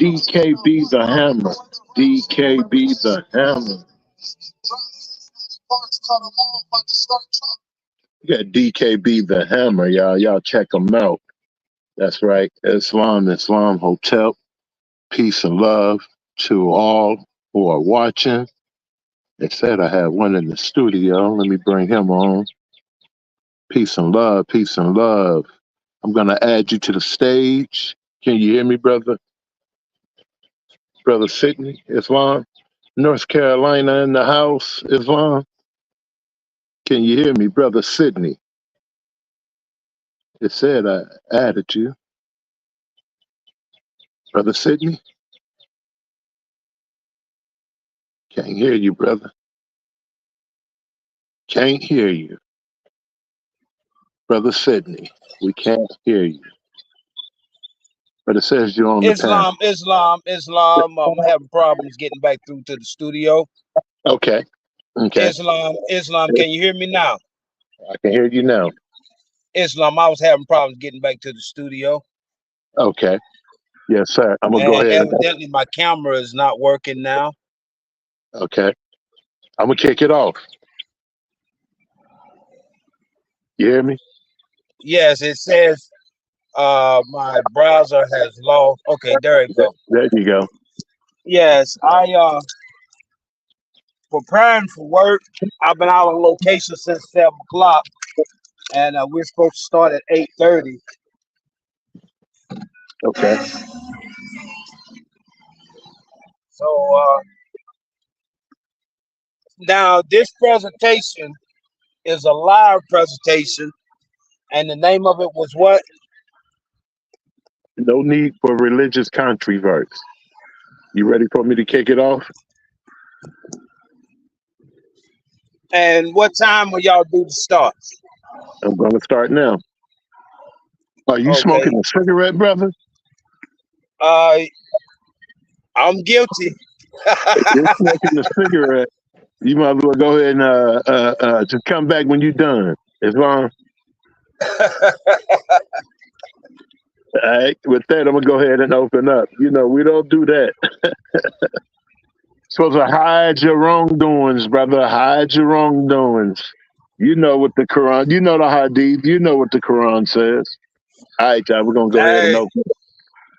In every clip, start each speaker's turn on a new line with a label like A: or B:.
A: DKB the Hammer. DKB the Hammer. You got DKB the Hammer, y'all. Y'all check him out. That's right. Islam Hotel. Peace and love to all who are watching. They said I have one in the studio. Let me bring him on. Peace and love. Peace and love. I'm going to add you to the stage. Can you hear me, brother? Brother Sidney, Islam. North Carolina in the house, Islam. Can you hear me, brother Sidney? It said I added you. Brother Sidney? Can't hear you, brother. Can't hear you. Brother Sidney, we can't hear you. But it says you're on the panel.
B: Islam. I'm having problems getting back through to the studio.
A: Okay.
B: Islam. Can you hear me now?
A: I can hear you now.
B: Islam, I was having problems getting back to the studio.
A: Okay. Yes, sir. I'm going to go ahead.
B: Evidently, my camera is not working now.
A: Okay. I'm going to kick it off. You hear me?
B: Yes, it says my browser has lost. Okay, there you go.
A: There you go.
B: Yes, I preparing for work. I've been out on location since 7 o'clock, and we're supposed to start at 8:30.
A: Okay.
B: So now this presentation is a live presentation, and the name of it was what?
A: No need for religious controversy. You ready for me to kick it off?
B: And what time will y'all do the start?
A: I'm going to start now. Are you smoking a cigarette, brother?
B: I'm guilty.
A: You're smoking a cigarette. You might as well go ahead and just come back when you're done. Islam. All right. With that, I'm gonna go ahead and open up. You know, we don't do that. Supposed to hide your wrongdoings, brother. Hide your wrongdoings. You know what the Quran. You know the Hadith. You know what the Quran says. All right, y'all. We're gonna go ahead and open.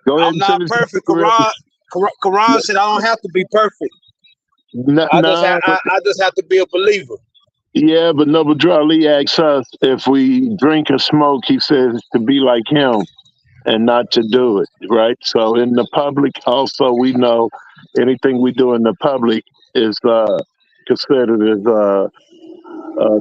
A: Go ahead.
B: I'm not perfect. Quran said I don't have to be perfect. I just have to be a believer.
A: Yeah, but Noble Drew Ali asks us if we drink or smoke, he says to be like him and not to do it, right? So in the public, also, we know anything we do in the public is considered as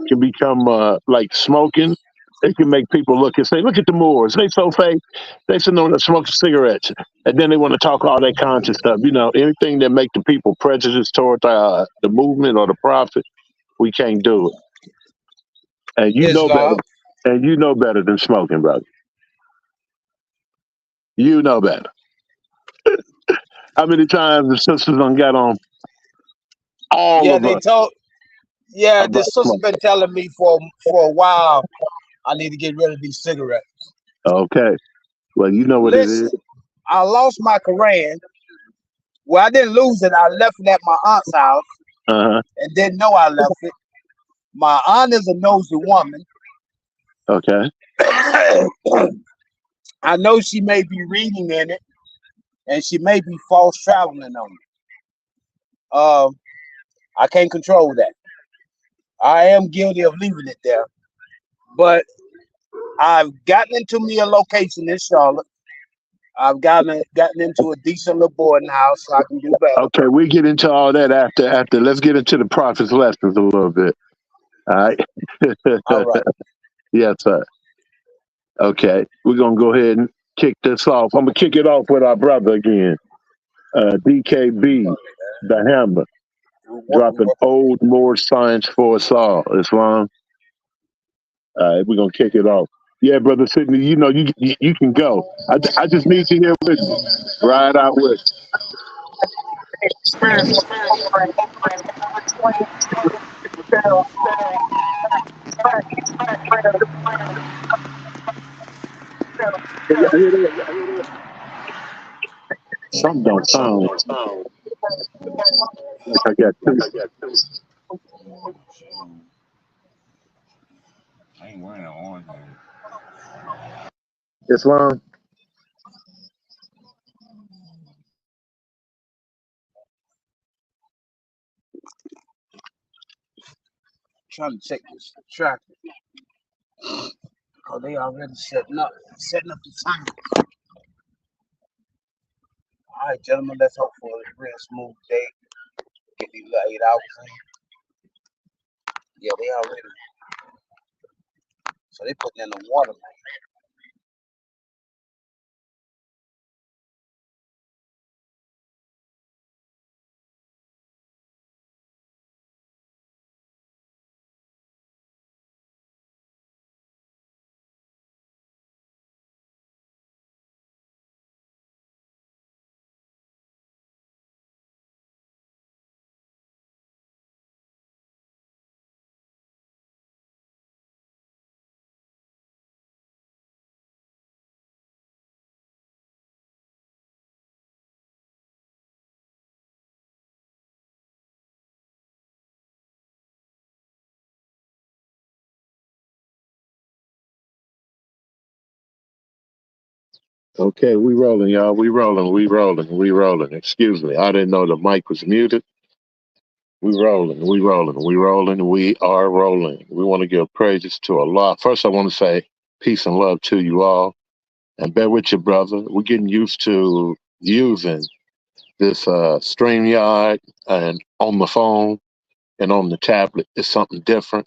A: can become like smoking. It can make people look and say, look at the Moors. They so fake. They sit on to smoke cigarettes. And then they want to talk all that conscious stuff. You know, anything that make the people prejudiced toward the movement or the prophet, we can't do it. And you know better. And you know better than smoking, brother. You know better. How many times the sisters done got on all of us?
B: The sister's been telling me for a while I need to get rid of these cigarettes.
A: Okay. Well, you know what it is.
B: I lost my Quran. Well, I didn't lose it. I left it at my aunt's house and didn't know I left it. My aunt is a nosy woman.
A: Okay.
B: I know she may be reading in it, and she may be false traveling on it. I can't control that. I am guilty of leaving it there, but I've gotten into me a location in Charlotte. I've gotten into a decent little boarding house, so I can do better.
A: Okay, we get into all that after. Let's get into the prophet's lessons a little bit. All right.
B: All right.
A: Yes, sir. Okay, we're gonna go ahead and kick this off. I'm gonna kick it off with our brother again, DKB, the Hammer, dropping old more science for us all. Islam. All right, we're gonna kick it off. Yeah, brother Sidney, you know you can go. I just need you here with me. Ride out with Something don't sound like I got two.
B: I ain't wearing no orange.
A: Islam.
B: Trying to check this traffic because they already setting up the time. All right, gentlemen, let's hope for a real smooth day. Get these little 8 hours in. Yeah, they already. So they putting in the water.
A: Okay, we rolling, y'all. We rolling. We rolling. We rolling. Excuse me. I didn't know the mic was muted. We rolling. We rolling. We rolling. We are rolling. We want to give praises to Allah. First, I want to say peace and love to you all, and bear with your brother. We're getting used to using this StreamYard and on the phone and on the tablet. It's something different.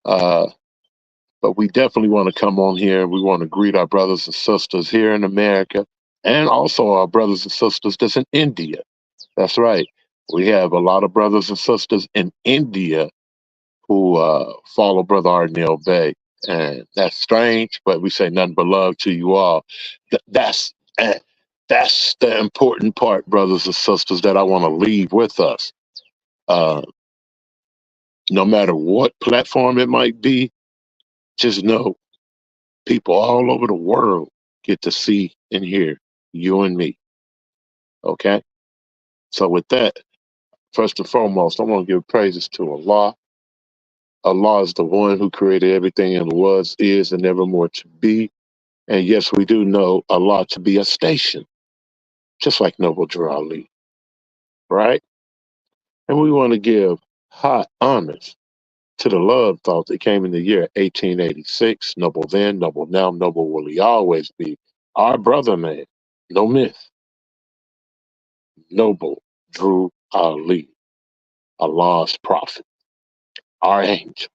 A: Uh, but we definitely want to come on here. We want to greet our brothers and sisters here in America and also our brothers and sisters that's in India. That's right. We have a lot of brothers and sisters in India who follow Brother Arnel Bey. And that's strange, but we say nothing but love to you all. Eh, that's the important part, brothers and sisters, that I want to leave with us. Uh, no matter what platform it might be, just know people all over the world get to see and hear you and me. Okay? So, with that, first and foremost, I want to give praises to Allah. Allah is the one who created everything and was, is, and evermore to be. And yes, we do know Allah to be a station, just like Noble Drew Ali, right? And we want to give high honors to the love thought that came in the year 1886. Noble then, noble now, noble will he always be. Our brother man, no myth, Noble Drew Ali, Allah's prophet, our angel.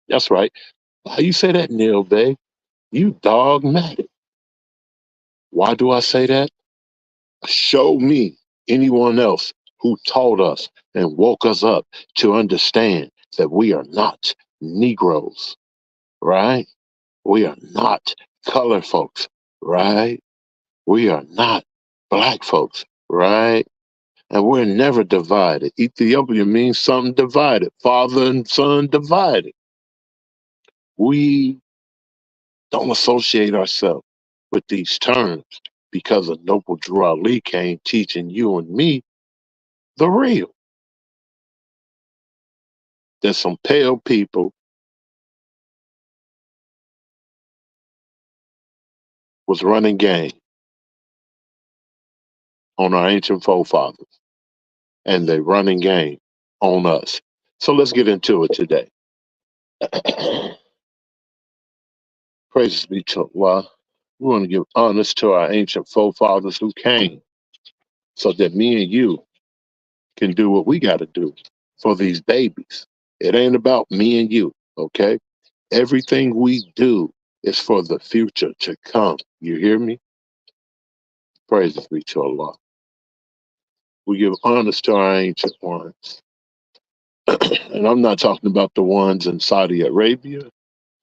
A: That's right. How you say that, Neil Bay? You dogmatic. Why do I say that? Show me anyone else who taught us and woke us up to understand that we are not Negroes, right? We are not colored folks, right? We are not black folks, right? And we're never divided. Ethiopia means something divided, father and son divided. We don't associate ourselves with these terms because of Noble Drew Ali came teaching you and me the real. There's some pale people was running game on our ancient forefathers, and they running game on us. So let's get into it today. Praises be to Allah. We want to give honors to our ancient forefathers who came so that me and you can do what we got to do for these babies. It ain't about me and you, okay? Everything we do is for the future to come. You hear me? Praises be to Allah. We give honors to our ancient ones. And I'm not talking about the ones in Saudi Arabia.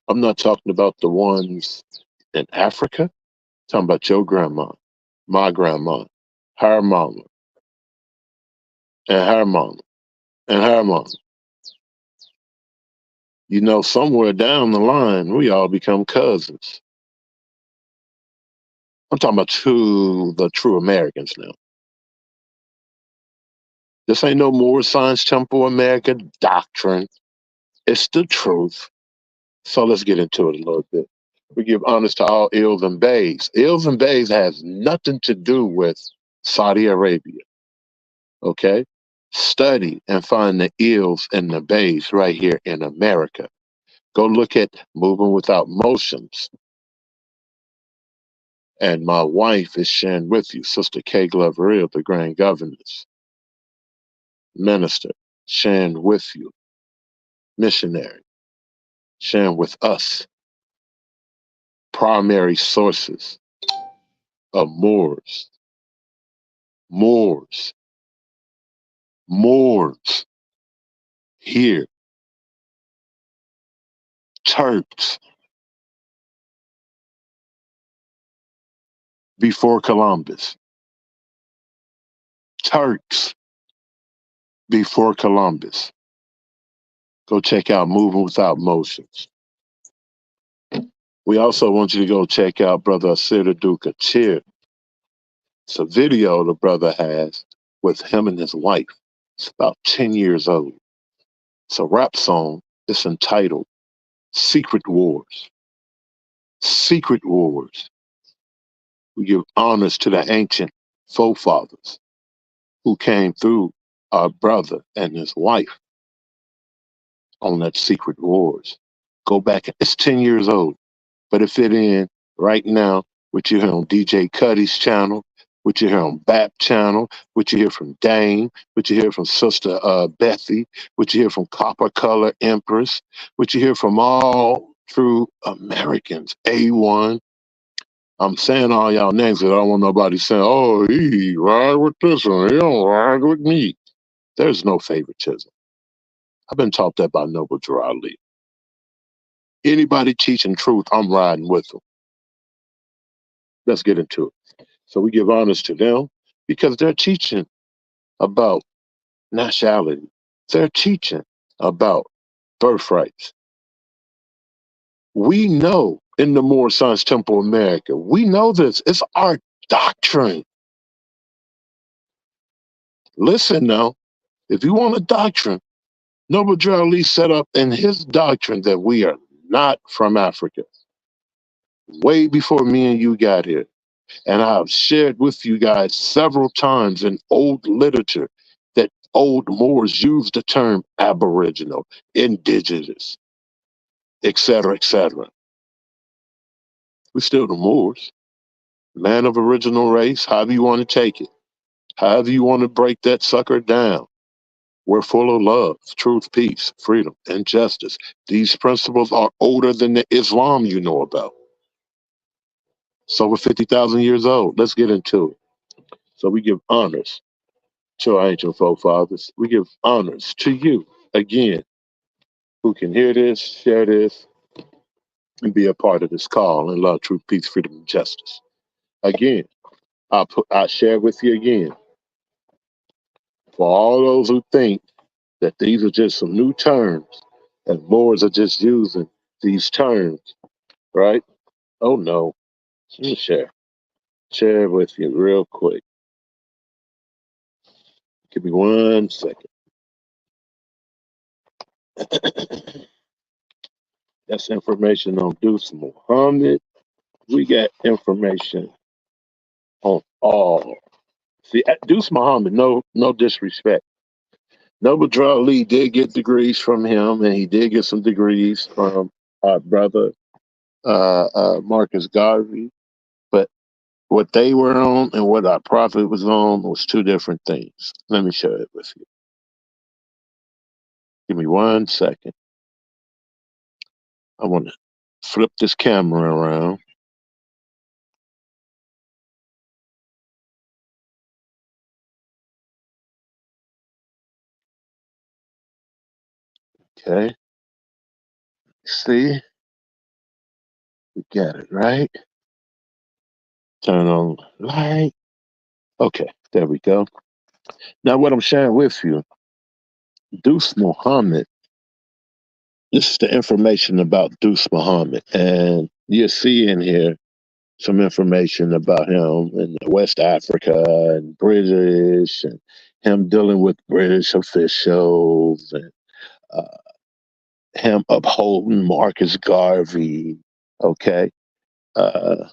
A: I'm not talking about the ones in Africa. I'm talking about your grandma, my grandma, her mama, and her mama, and her mama. You know, somewhere down the line, we all become cousins. I'm talking about to the true Americans now. This ain't no more Science Temple America doctrine. It's the truth. So let's get into it a little bit. We give honors to all ills and bays. Ills and bays has nothing to do with Saudi Arabia. Okay? Study and find the ills and the bays right here in America. Go look at Moving Without Motions. And my wife is sharing with you, Sister Kay Glover, the Grand Governess, Minister, sharing with you, missionary, sharing with us primary sources of Moors, Moors, Moors here, Turks before Columbus, Turks before Columbus. Go check out Moving Without Motions. We also want you to go check out Brother Asir Duka Cheer. It's a video the brother has with him and his wife. It's about 10 years old. It's a rap song. It's entitled Secret Wars. Secret Wars. We give honors to the ancient forefathers who came through our brother and his wife on that Secret Wars. Go back. It's 10 years old, but it fit in right now what you hear on DJ Cuddy's channel, what you hear on BAP channel, what you hear from Dame, what you hear from Sister Bethy, what you hear from Copper Color Empress, what you hear from all true Americans. A1. I'm saying all y'all names because I don't want nobody saying, oh, he ride with this one, he don't ride with me. There's no favoritism. I've been taught that by Noble Drew Ali. Anybody teaching truth, I'm riding with them. Let's get into it. So we give honors to them because they're teaching about nationality. They're teaching about birthrights. We know in the Moore Science Temple America, we know this. It's our doctrine. Listen now, if you want a doctrine, Noble Drew Ali set up in his doctrine that we are not from Africa. Way before me and you got here. And I've shared with you guys several times in old literature that old Moors used the term aboriginal, indigenous, etc., etc. We're still the Moors, man of original race, however you want to take it, however you want to break that sucker down. We're full of love, truth, peace, freedom, and justice. These principles are older than the Islam you know about. It's over 50,000 years old. Let's get into it. So we give honors to our ancient forefathers. We give honors to you, again, who can hear this, share this, and be a part of this call in love, truth, peace, freedom, and justice. Again, I share with you again. For all those who think that these are just some new terms and Moors are just using these terms, right? Oh no. Let me share with you real quick. Give me 1 second. That's information on Deuce Muhammad. We got information on all. See, Deuce Muhammad, no disrespect. Noble Drew Ali did get degrees from him, and he did get some degrees from our brother Marcus Garvey. But what they were on and what our prophet was on was two different things. Let me share it with you. Give me 1 second. I want to flip this camera around. Okay. See? We got it, right? Turn on light. Okay, there we go. Now, what I'm sharing with you, Deuce Muhammad, this is the information about Deuce Muhammad. And you see in here some information about him in West Africa and British, and him dealing with British officials, and uh, him upholding Marcus Garvey. Okay. Uh,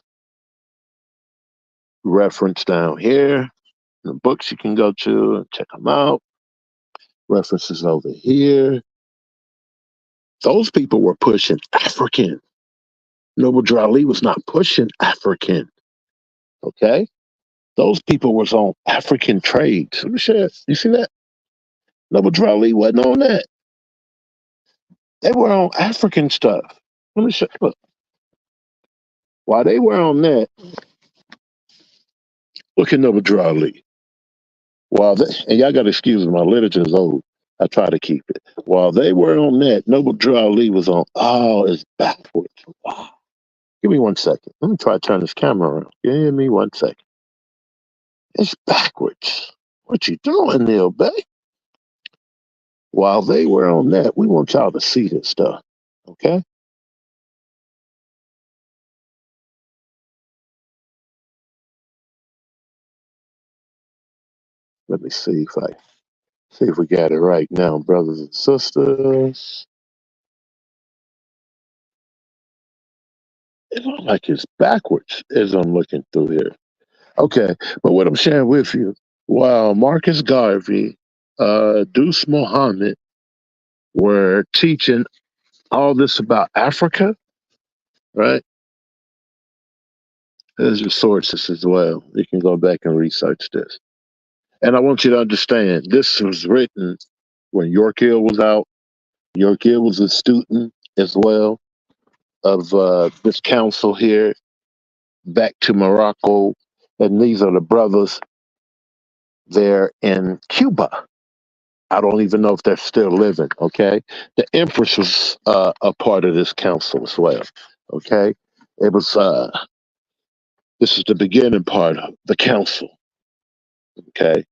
A: Reference down here, the books you can go to and check them out. References over here. Those people were pushing African. Noble Drew Ali was not pushing African. Okay? Those people was on African trades. Let me share. You see that? Noble Drew Ali wasn't on that. They were on African stuff. Let me show. Look. While they were on that, look at Noble Drew Ali. And y'all got to excuse me, my literature is old. I try to keep it. While they were on that, Noble Drew Ali was on. Oh, it's backwards. Wow. Give me 1 second. Let me try to turn this camera around. Give me 1 second. It's backwards. What you doing, Neil Bay? While they were on that, we want y'all to see this stuff. Okay? Let me see if we got it right now, brothers and sisters. It looks like it's backwards as I'm looking through here. Okay, but what I'm sharing with you, while Marcus Garvey, Deuce Muhammad were teaching all this about Africa, right? There's your sources as well. You can go back and research this. And I want you to understand, this was written when York Hill was out. York Hill was a student as well of this council here back to Morocco. And these are the brothers there in Cuba. I don't even know if they're still living, okay? The Empress was a part of this council as well, okay? It was, this is the beginning part of the council, okay?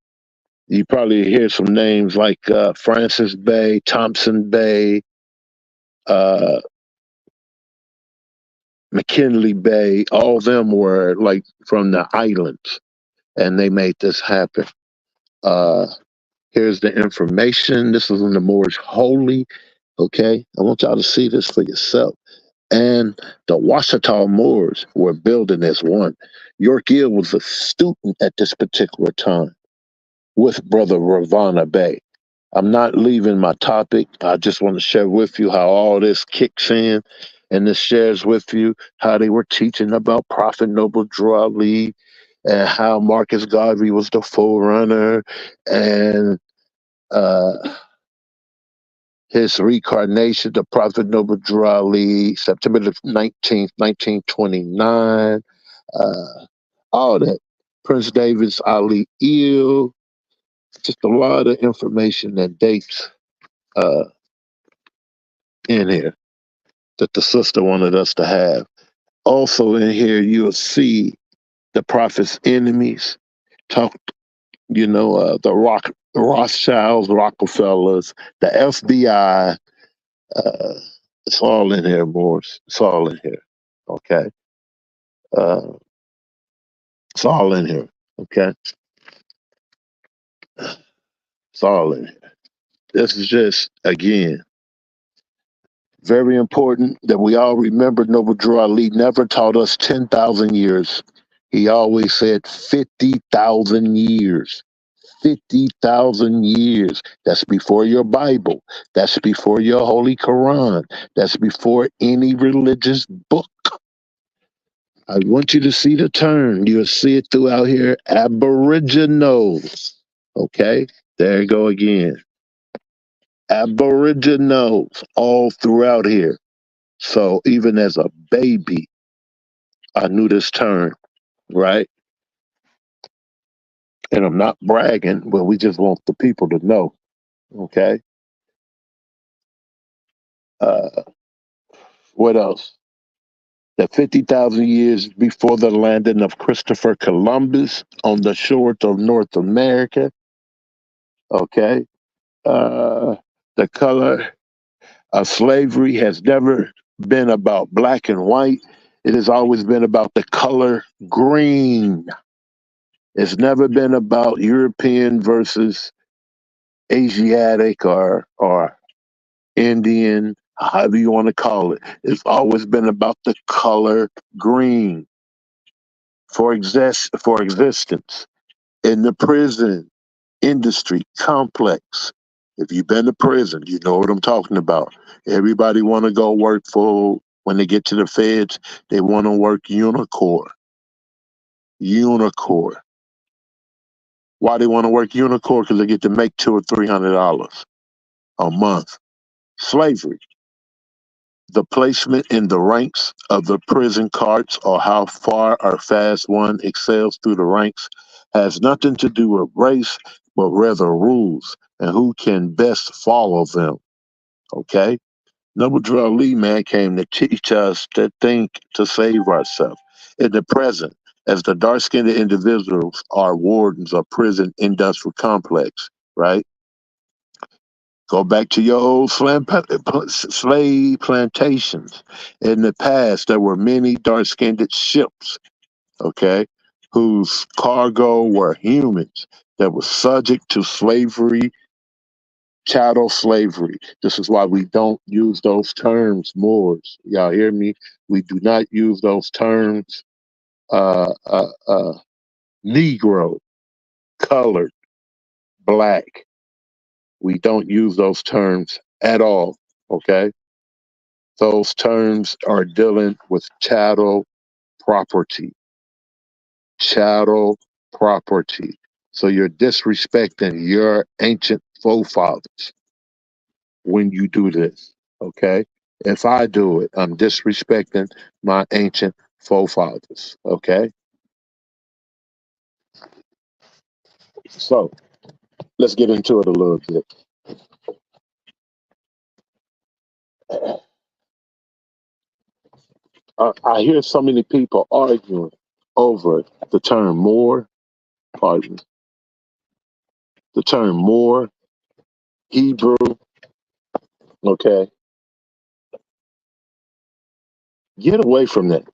A: You probably hear some names like Francis Bay, Thompson Bay, McKinley Bay. All of them were like from the islands, and they made this happen. Here's the information. This is in the Moorish Holy. Okay, I want y'all to see this for yourself. And the Washita Moors were building as one. York Hill was a student at this particular time with Brother Ravana Bay. I'm not leaving my topic. I just want to share with you how all this kicks in, and this shares with you how they were teaching about Prophet Noble Drew Ali, and how Marcus Garvey was the forerunner, and his reincarnation, the Prophet Noble Drew Ali, September the 19th, 1929, all that. Prince David's Ali Eel, just a lot of information and dates in here that the sister wanted us to have. Also in here, you'll see the prophet's enemies talk, the Rothschilds, Rockefellers, the FBI. It's all in here, Morris. It's all in here. Okay. It's all in here. Okay. It's all in here. This is just, again, very important that we all remember Noble Drew Ali never taught us 10,000 years. He always said 50,000 years. 50,000 years. That's before your Bible. That's before your Holy Quran. That's before any religious book. I want you to see the term. You'll see it throughout here. Aboriginals. Okay? There you go again. Aboriginals all throughout here. So even as a baby, I knew this term, right? And I'm not bragging, but we just want the people to know. Okay? What else? That 50,000 years before the landing of Christopher Columbus on the shores of North America. Okay? The color of slavery has never been about black and white. It has always been about the color green. It's never been about European versus Asiatic or Indian, however you want to call it. It's always been about the color green for existence in the prison industry complex. If you've been to prison, you know what I'm talking about. Everybody want to go work for when they get to the feds. They want to work Unicore. Unicore. Why they want to work Unicore? Because they get to make $200 or $300 a month. Slavery. The placement in the ranks of the prison carts or how far or fast one excels through the ranks has nothing to do with race, but rather rules and who can best follow them. Okay? Noble Drew Ali, man, came to teach us to think to save ourselves. In the present, as the dark skinned individuals are wardens of prison industrial complex, right? Go back to your old slave plantations. In the past, there were many dark skinned ships, okay, whose cargo were humans that were subject to slavery, chattel slavery. This is why we don't use those terms, Moors. Y'all hear me? We do not use those terms, uh, uh, uh, Negro, colored, black. We don't use those terms at all, okay? Those terms are dealing with chattel property. Chattel property. So you're disrespecting your ancient forefathers when you do this, okay? If I do it, I'm disrespecting my ancient forefathers, okay? So let's get into it a little bit. I hear so many people arguing over the term Moor, pardon, the term Moor, Hebrew, okay? Get away from that.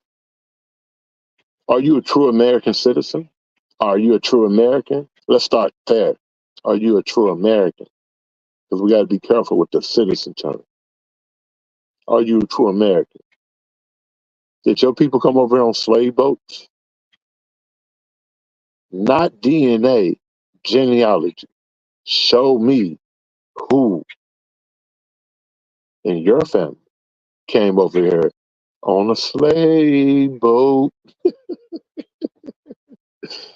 A: Are you a true American citizen? Are you a true American? Let's start there. Are you a true American? Because we got to be careful with the citizen term. Are you a true American? Did your people come over here on slave boats? Not DNA, genealogy. Show me who in your family came over here on a slave boat.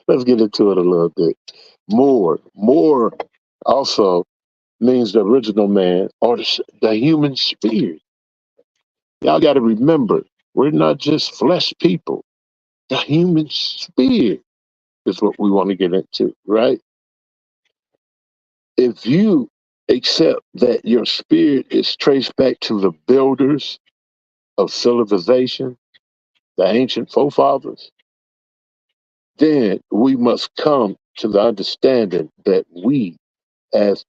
A: Let's get into it a little bit. More also means the original man or the human spirit. Y'all got to remember, we're not just flesh people. The human spirit is what we want to get into, right? If you accept that your spirit is traced back to the builders of civilization, the ancient forefathers, then we must come to the understanding that we, as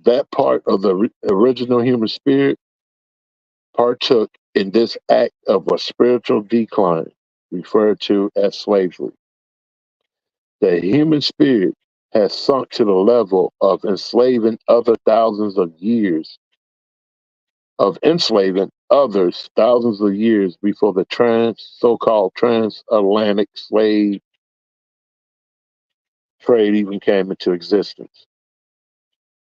A: that part of the original human spirit, partook in this act of a spiritual decline referred to as slavery. The human spirit has sunk to the level of enslaving other thousands of years, of enslaving others thousands of years before the so-called transatlantic slave trade even came into existence.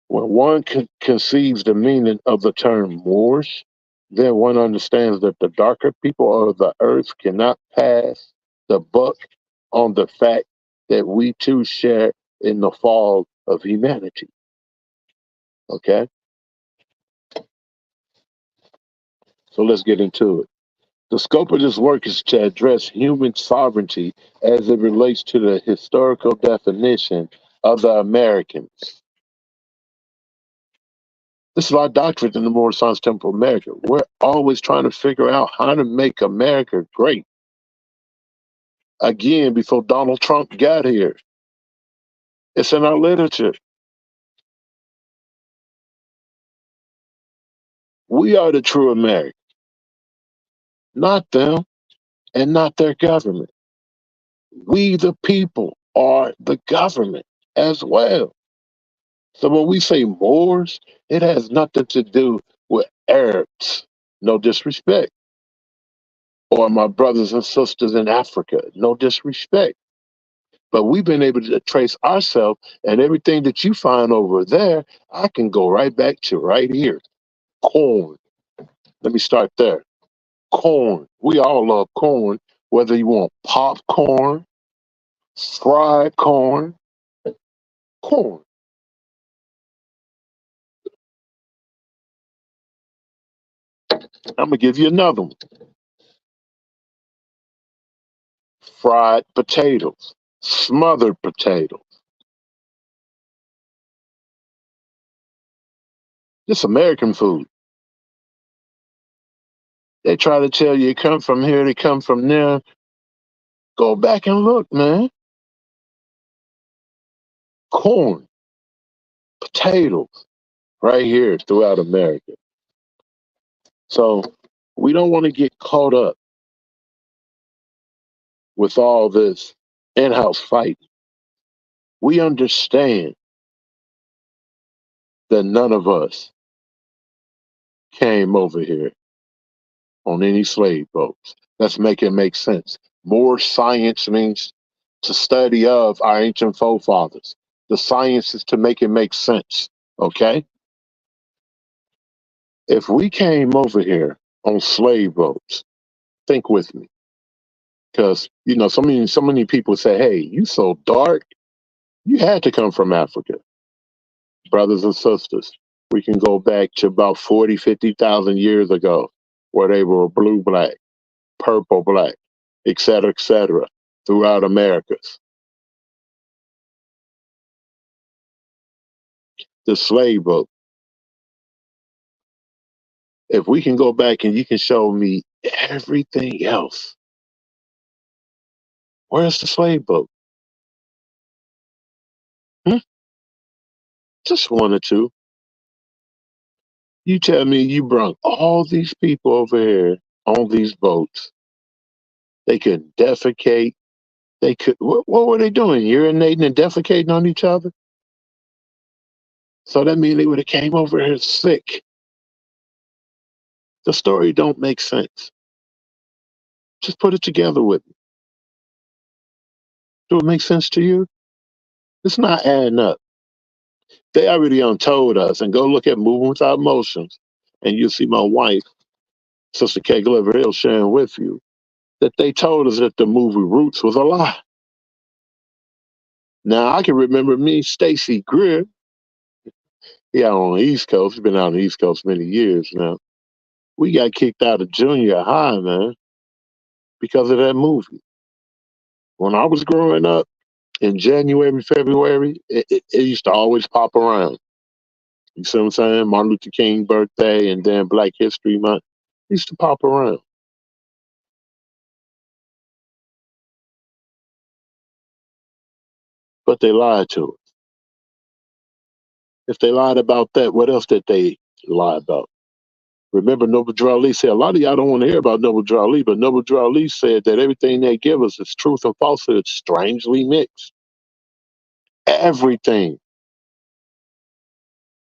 A: When one conceives the meaning of the term Moors, then one understands that the darker people of the earth cannot pass the buck on the fact that we too share in the fall of humanity. Okay? So let's get into it. The scope of this work is to address human sovereignty as it relates to the historical definition of the Americans. This is our doctrine in the Moorish Science Temple of America. We're always trying to figure out how to make America great. Again, before Donald Trump got here, it's in our literature. We are the true Americans, not them. and not their government. We, the people, are the government as well. So when we say Moors, it has nothing to do with Arabs. No disrespect. Or my brothers and sisters in Africa. No disrespect. But we've been able to trace ourselves, and everything that you find over there, I can go right back to right here. Corn. Let me start there. Corn. We all love corn, whether you want popcorn, fried corn, corn. I'm gonna give you another one. Fried potatoes, smothered potatoes. This American food. They try to tell you it come from here, they come from there. Go back and look, man. Corn, potatoes, right here throughout America. So we don't want to get caught up with all this in-house fighting. We understand that none of us came over here on any slave boats. Let's make it make sense. More science means to study of our ancient forefathers. The science is to make it make sense. Okay? If we came over here on slave boats, think with me. Because, so many people say, hey, you so dark, you had to come from Africa. Brothers and sisters, we can go back to about 40, 50,000 years ago where they were blue black, purple black, et cetera, throughout Americas. The slave boat. If we can go back and you can show me everything else, where's the slave boat? Hmm? Just one or two. You tell me you brought all these people over here on these boats. They could defecate. They could. What were they doing? Urinating and defecating on each other. So that means they would have came over here sick. The story don't make sense. Just put it together with me. Do it make sense to you? It's not adding up. They already untold us, and go look at Moving Without Motions, and you'll see my wife, Sister K. Glover Hill, sharing with you that they told us that the movie Roots was a lie. Now I can remember me, Stacy Greer. He out on the East Coast. He's been out on the East Coast many years now. We got kicked out of junior high, man, because of that movie. When I was growing up in January, February, it used to always pop around. You see what I'm saying? Martin Luther King birthday and then Black History Month. It used to pop around. But they lied to us. If they lied about that, what else did they lie about? Remember, Noble Drew Ali said, a lot of y'all don't want to hear about Noble Drew Ali, but Noble Drew Ali said that everything they give us is truth and falsehood strangely mixed. Everything.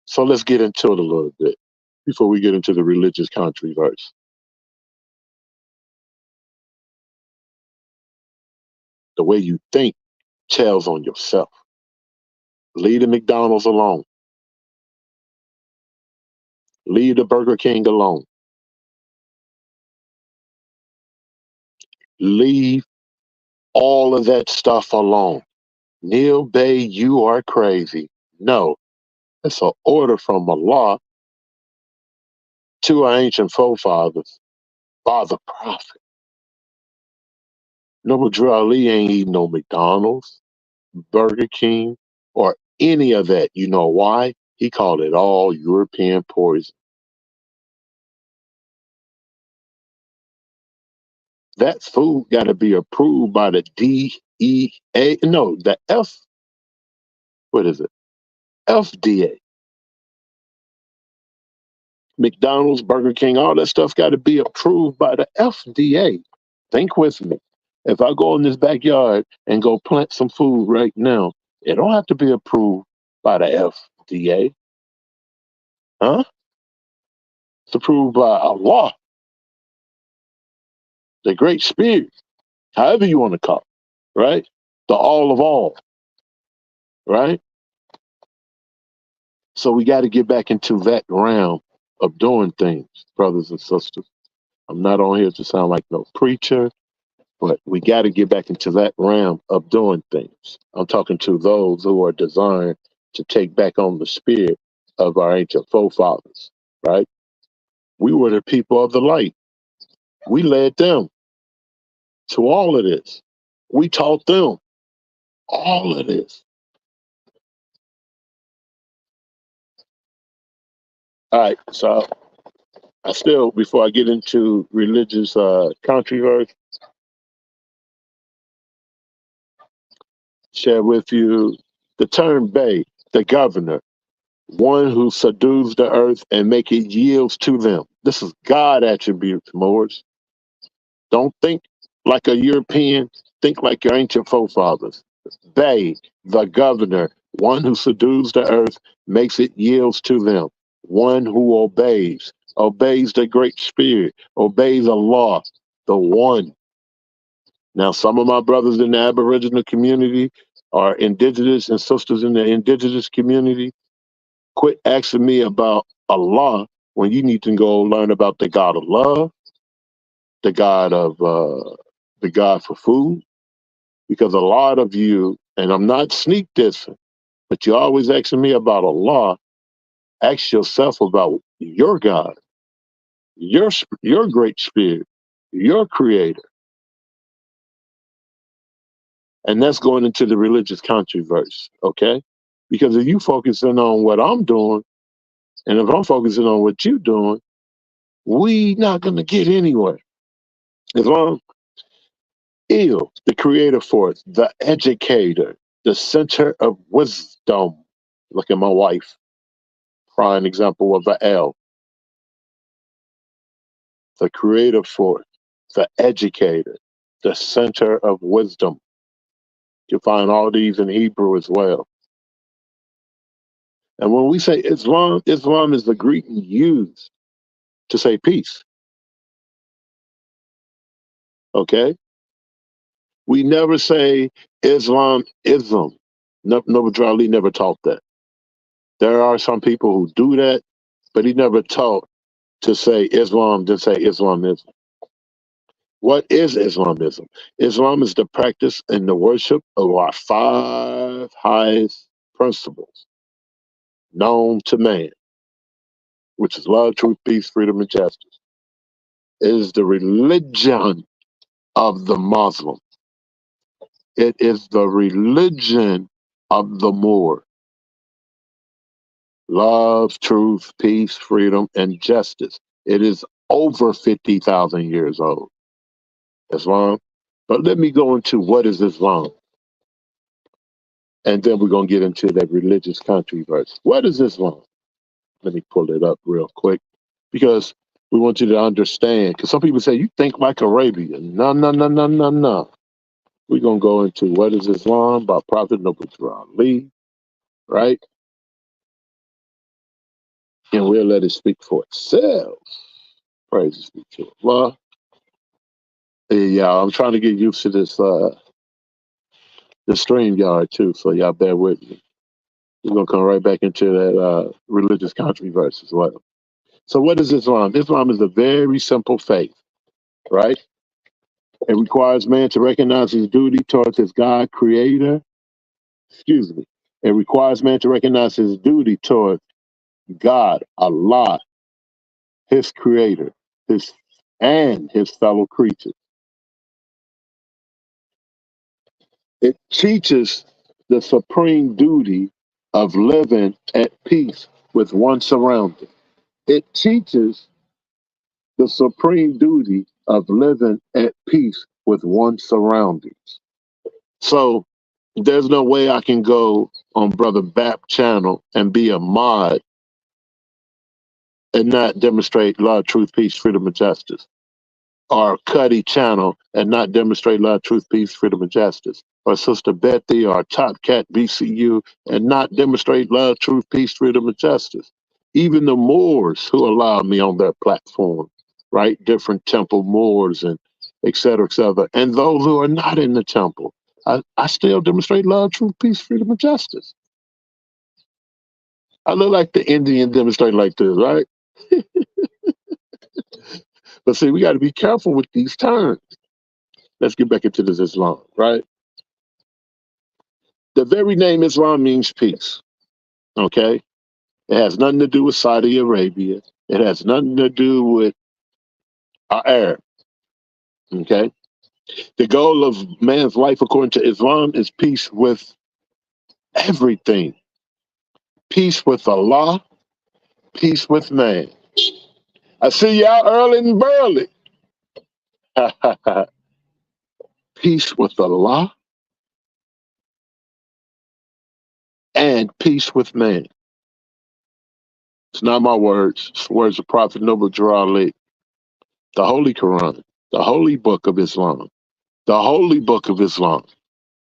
A: So let's get into it a little bit before we get into the religious controversy. The way you think tells on yourself. Leave the McDonald's alone. Leave the Burger King alone. Leave all of that stuff alone. Neil Bay, you are crazy. No, it's an order from Allah to our ancient forefathers by the prophet. Noble Drew Ali ain't eating no McDonald's, Burger King, or any of that. You know why? He called it all European poison. That food got to be approved by the DEA. No, the F. What is it? FDA. McDonald's, Burger King, all that stuff got to be approved by the FDA. Think with me. If I go in this backyard and go plant some food right now, it don't have to be approved by the FDA, huh? It's approved by Allah, the Great Spirit, however you want to call it, right? The all of all, right? So we got to get back into that realm of doing things, brothers and sisters. I'm not on here to sound like no preacher, but we got to get back into that realm of doing things. I'm talking to those who are designed to take back on the spirit of our ancient forefathers, right? We were the people of the light. We led them to all of this. We taught them all of this. All right, so I still, before I get into religious controversy, share with you the term Bey, the governor, one who subdues the earth and make it yields to them. This is God attributes, Moors. Don't think like a European, think like your ancient forefathers. Bey, the governor, one who subdues the earth, makes it yields to them. One who obeys the Great Spirit, obeys Allah, the one. Now, some of my brothers in the Aboriginal community are indigenous and sisters in the indigenous community. Quit asking me about Allah when you need to go learn about the God of love, the God for food, because a lot of you, and I'm not sneak dissing, but you're always asking me about Allah. Ask yourself about your God, your great spirit, your creator. And that's going into the religious controversy, okay? Because if you focusing on what I'm doing, and if I'm focusing on what you're doing, we not gonna get anywhere. Islam is the creative force, the educator, the center of wisdom. Look at my wife, prime example of the L. The creative force, the educator, the center of wisdom. You find all these in Hebrew as well. And when we say Islam, Islam is the greeting used to say peace. Okay? We never say Islamism. Noble Ali never taught that. There are some people who do that, but he never taught to say Islam, to say Islamism. What is Islamism? Islam is the practice and the worship of our five highest principles known to man, which is love, truth, peace, freedom, and justice. It is the religion of the Muslim. It is the religion of the Moor. Love, truth, peace, freedom, and justice. It is over 50,000 years old. Islam. But let me go into what is Islam. And then we're going to get into that religious controversy. What is Islam? Let me pull it up real quick because we want you to understand. Because some people say, you think like Arabian. No, no, no, no, no, no. We're going to go into what is Islam by Prophet Noble Ali, right? And we'll let it speak for itself. Praise be to Allah. Hey, y'all, I'm trying to get used to this the StreamYard too, so y'all bear with me. We're gonna come right back into that religious controversy as well. So what is Islam? Islam is a very simple faith, right? It requires man to recognize his duty towards his God creator. Excuse me. It requires man to recognize his duty toward God, Allah, his creator, his fellow creatures. It teaches the supreme duty of living at peace with one's surroundings. It teaches the supreme duty of living at peace with one's surroundings. So there's no way I can go on Brother Bap channel and be a mod and not demonstrate love, truth, peace, freedom, and justice. or Cuddy Channel and not demonstrate love, truth, peace, freedom, and justice. Or Sister Bethy or Top Cat BCU and not demonstrate love, truth, peace, freedom, and justice. Even the Moors who allow me on their platform, right? Different temple Moors and et cetera, et cetera. And those who are not in the temple, I still demonstrate love, truth, peace, freedom, and justice. I look like the Indian demonstrating like this, right? But see, we got to be careful with these terms. Let's get back into this Islam, right? The very name Islam means peace, okay? It has nothing to do with Saudi Arabia. It has nothing to do with our Arab, okay? The goal of man's life, according to Islam, is peace with everything. Peace with Allah, peace with man. I see y'all early and burly. Peace with Allah and peace with man. It's not my words. It's the words of Prophet Noble Drew Ali. The Holy Quran, the Holy Book of Islam, the Holy Book of Islam,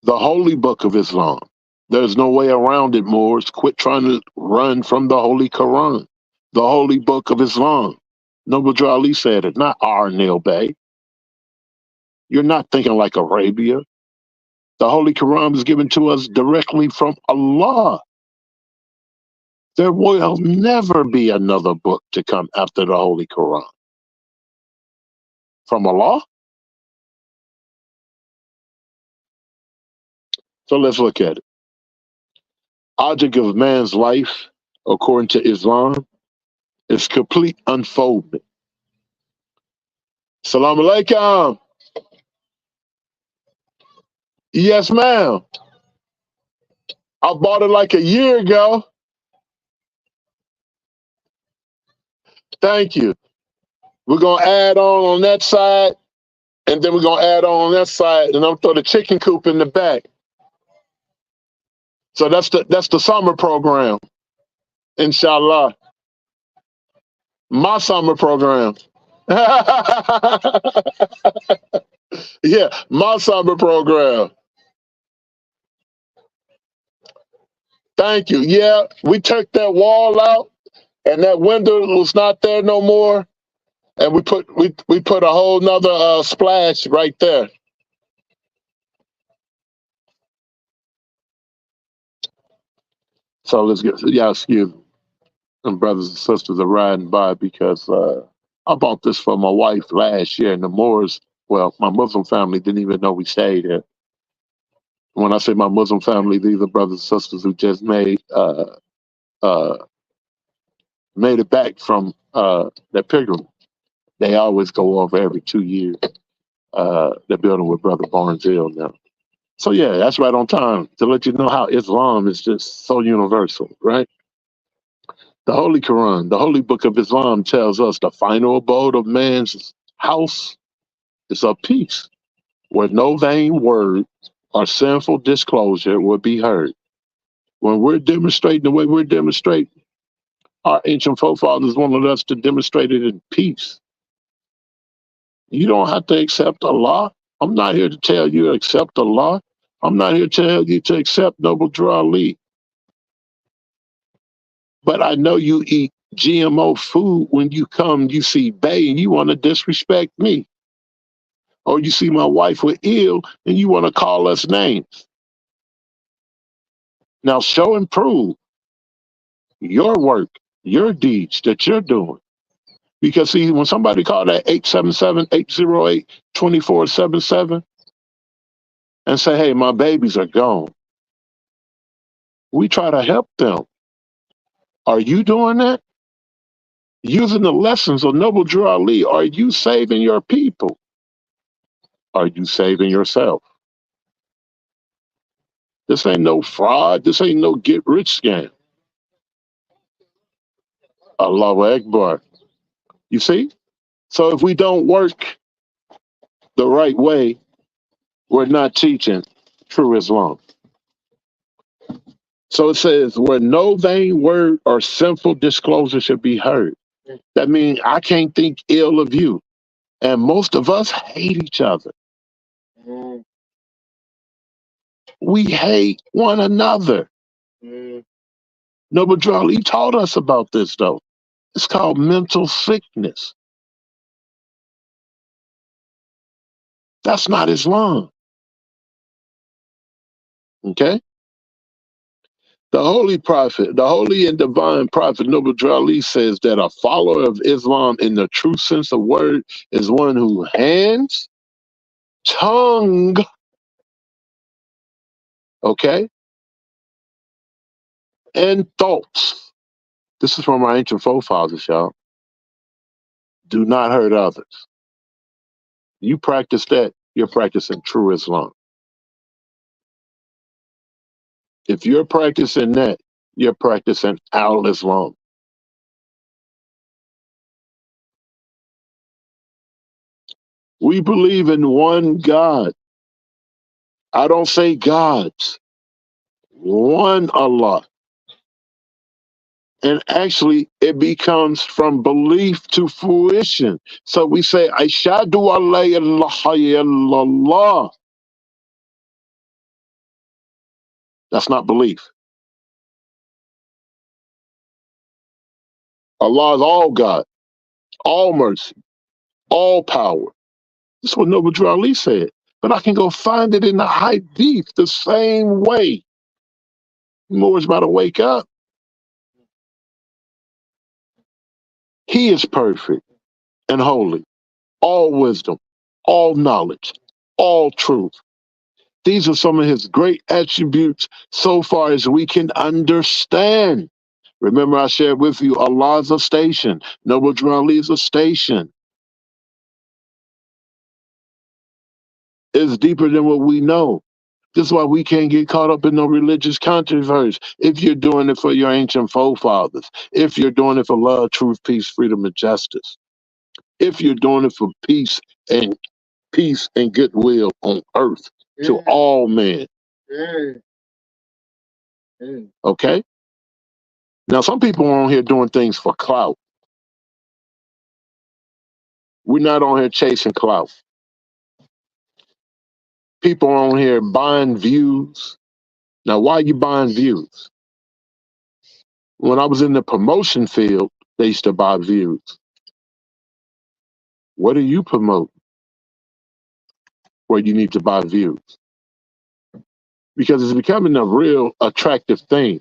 A: the Holy Book of Islam. There's no way around it, Moors. Quit trying to run from the Holy Quran, the Holy Book of Islam. Noble Drew Ali said it, not our Neil Bay. You're not thinking like Arabia. The Holy Quran is given to us directly from Allah. There will never be another book to come after the Holy Quran. From Allah? So let's look at it. Object of man's life, according to Islam, is complete unfoldment. Salam alaikum. Yes, ma'am. I bought it like a year ago. Thank you. We're going to add on that side, and then we're going to add on that side, and I'm throw the chicken coop in the back. So that's the summer program, inshallah. My summer program. Yeah, my summer program. Thank you. Yeah, we took that wall out, and that window was not there no more, and we put a whole nother splash right there. So let's get excuse me. And brothers and sisters are riding by because I bought this for my wife last year, and the Moors. Well, my Muslim family didn't even know we stayed here. When I say my Muslim family, these are brothers and sisters who just made it back from their pilgrimage. They always go over every 2 years. They're building with Brother Barnes Hill now. So yeah, that's right on time to let you know how Islam is just so universal, right? The Holy Quran, the Holy Book of Islam, tells us the final abode of man's house is of peace, where no vain word or sinful disclosure will be heard. When we're demonstrating the way we're demonstrating, our ancient forefathers wanted us to demonstrate it in peace. You don't have to accept Allah. I'm not here to tell you to accept Allah. I'm not here to tell you to accept Noble Drew Ali. But I know you eat GMO food when you come, you see Bay and you want to disrespect me. Or you see my wife with ill and you want to call us names. Now show and prove your work, your deeds that you're doing. Because see, when somebody called that 877-808-2477 and say, hey, my babies are gone, we try to help them. Are you doing that? Using the lessons of Noble Drew Ali, are you saving your people? Are you saving yourself? This ain't no fraud. This ain't no get rich scam. Allahu Akbar. You see? So if we don't work the right way, we're not teaching true Islam. So it says, where no vain word or sinful disclosure should be heard. That means I can't think ill of you. And most of us hate each other.
B: Mm,
A: We hate one another.
B: mm.
A: Noble Drew Ali taught us about this, though. It's called mental sickness. That's not Islam. Okay? The holy prophet, the holy and divine prophet Noble Drew Ali says that a follower of Islam in the true sense of word is one who hands, tongue, okay, and thoughts. This is from our ancient forefathers, y'all. Do not hurt others. You practice that, you're practicing true Islam. If you're practicing that, you're practicing Al Islam. We believe in one God. I don't say gods, one Allah. And actually, it becomes from belief to fruition. So we say, Ashadu Allah ilaha illallah. That's not belief. Allah is all God, all mercy, all power. That's what Noble Drew Ali said. But I can go find it in the Hadith the same way. Moore's about to wake up. He is perfect and holy, all wisdom, all knowledge, all truth. These are some of his great attributes so far as we can understand. Remember, I shared with you, Allah is a station. Noble Drew Ali is a station. It's deeper than what we know. This is why we can't get caught up in no religious controversy. If you're doing it for your ancient forefathers, if you're doing it for love, truth, peace, freedom, and justice, if you're doing it for and peace and goodwill on earth to all men. Okay? Now, some people are on here doing things for clout. We're not on here chasing clout. People are on here buying views. Now, why are you buying views? When I was in the promotion field, they used to buy views. What do you promote where you need to buy views? Because it's becoming a real attractive thing.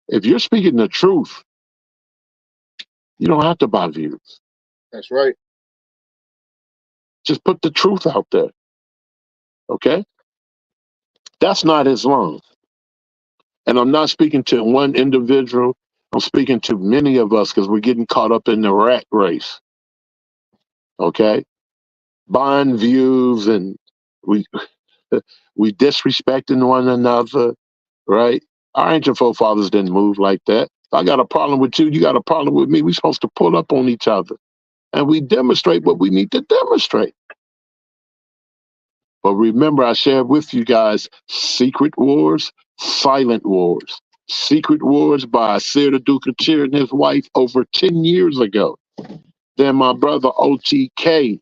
A: If you're speaking the truth, you don't have to buy views.
B: That's right.
A: Just put the truth out there. Okay? That's not Islam. And I'm not speaking to one individual. I'm speaking to many of us because we're getting caught up in the rat race. Okay? Buying views and we we disrespecting one another, right? Our ancient forefathers didn't move like that. If I got a problem with you, you got a problem with me. We're supposed to pull up on each other. And we demonstrate what we need to demonstrate. But remember, I shared with you guys secret wars, silent wars. Secret wars by Seer the Duke of Cheer and his wife over 10 years ago. Then my brother OTK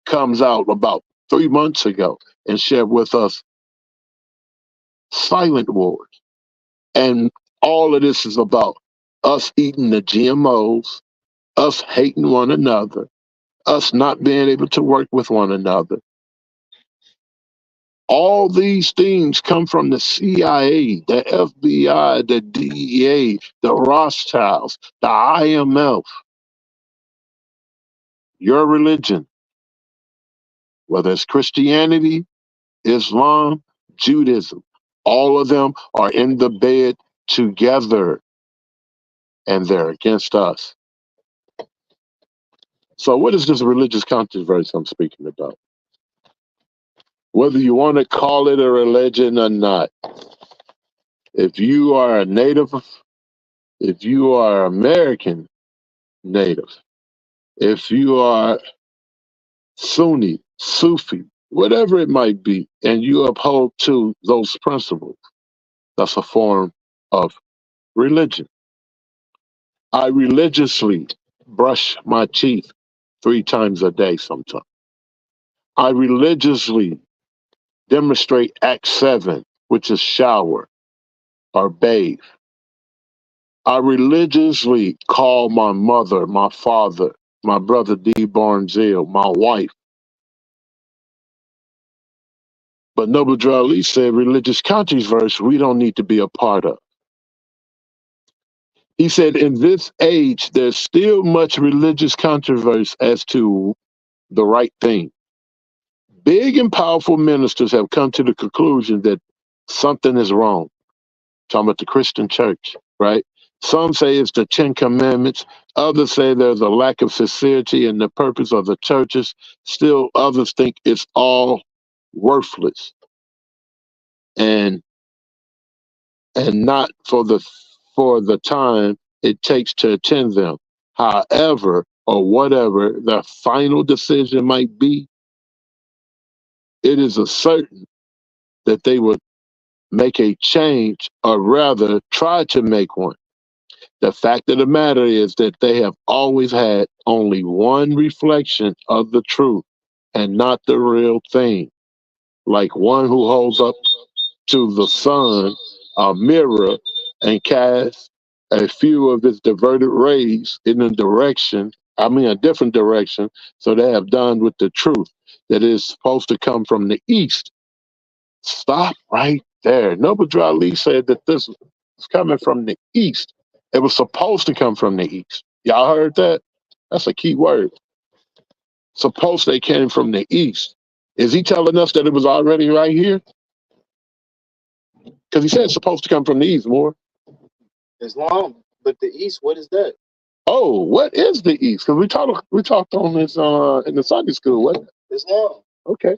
A: comes out about 3 months ago and shared with us silent wars. And all of this is about us eating the GMOs, us hating one another, us not being able to work with one another. All these things come from the CIA, the FBI, the DEA, the Rothschilds, the IMF. Your religion, whether it's Christianity, Islam, Judaism, all of them are in the bed together and they're against us. So what is this religious controversy I'm speaking about? Whether you want to call it a religion or not, if you are a native, if you are American native, if you are Sunni, Sufi, whatever it might be, and you uphold to those principles, that's a form of religion. I religiously brush my teeth 3 times a day sometimes. I religiously demonstrate Act 7, which is shower or bathe. I religiously call my mother, my father, my brother D. Barnzell, my wife. But Noble Drew Ali said religious controversy we don't need to be a part of. He said in this age, there's still much religious controversy as to the right thing. Big and powerful ministers have come to the conclusion that something is wrong. Talking about the Christian church, right? Some say it's the 10 Commandments. Others say there's a lack of sincerity in the purpose of the churches. Still, others think it's all worthless and not for the time it takes to attend them. However, or whatever the final decision might be, it is a certain that they would make a change, or rather try to make one. The fact of the matter is that they have always had only one reflection of the truth and not the real thing. Like one who holds up to the sun a mirror and casts a few of its diverted rays in a different direction, so they have done with the truth that is supposed to come from the east. Stop right there. Noble Drew Ali said that this is coming from the east. It was supposed to come from the east. Y'all heard that? That's a key word. Supposed they came from the east. Is he telling us that it was already right here? Because he said it's supposed to come from the east, more.
C: Islam, but the east, what is that?
A: Oh, what is the east? Because we talked on this in the Sunday school. What?
C: Islam.
A: Okay.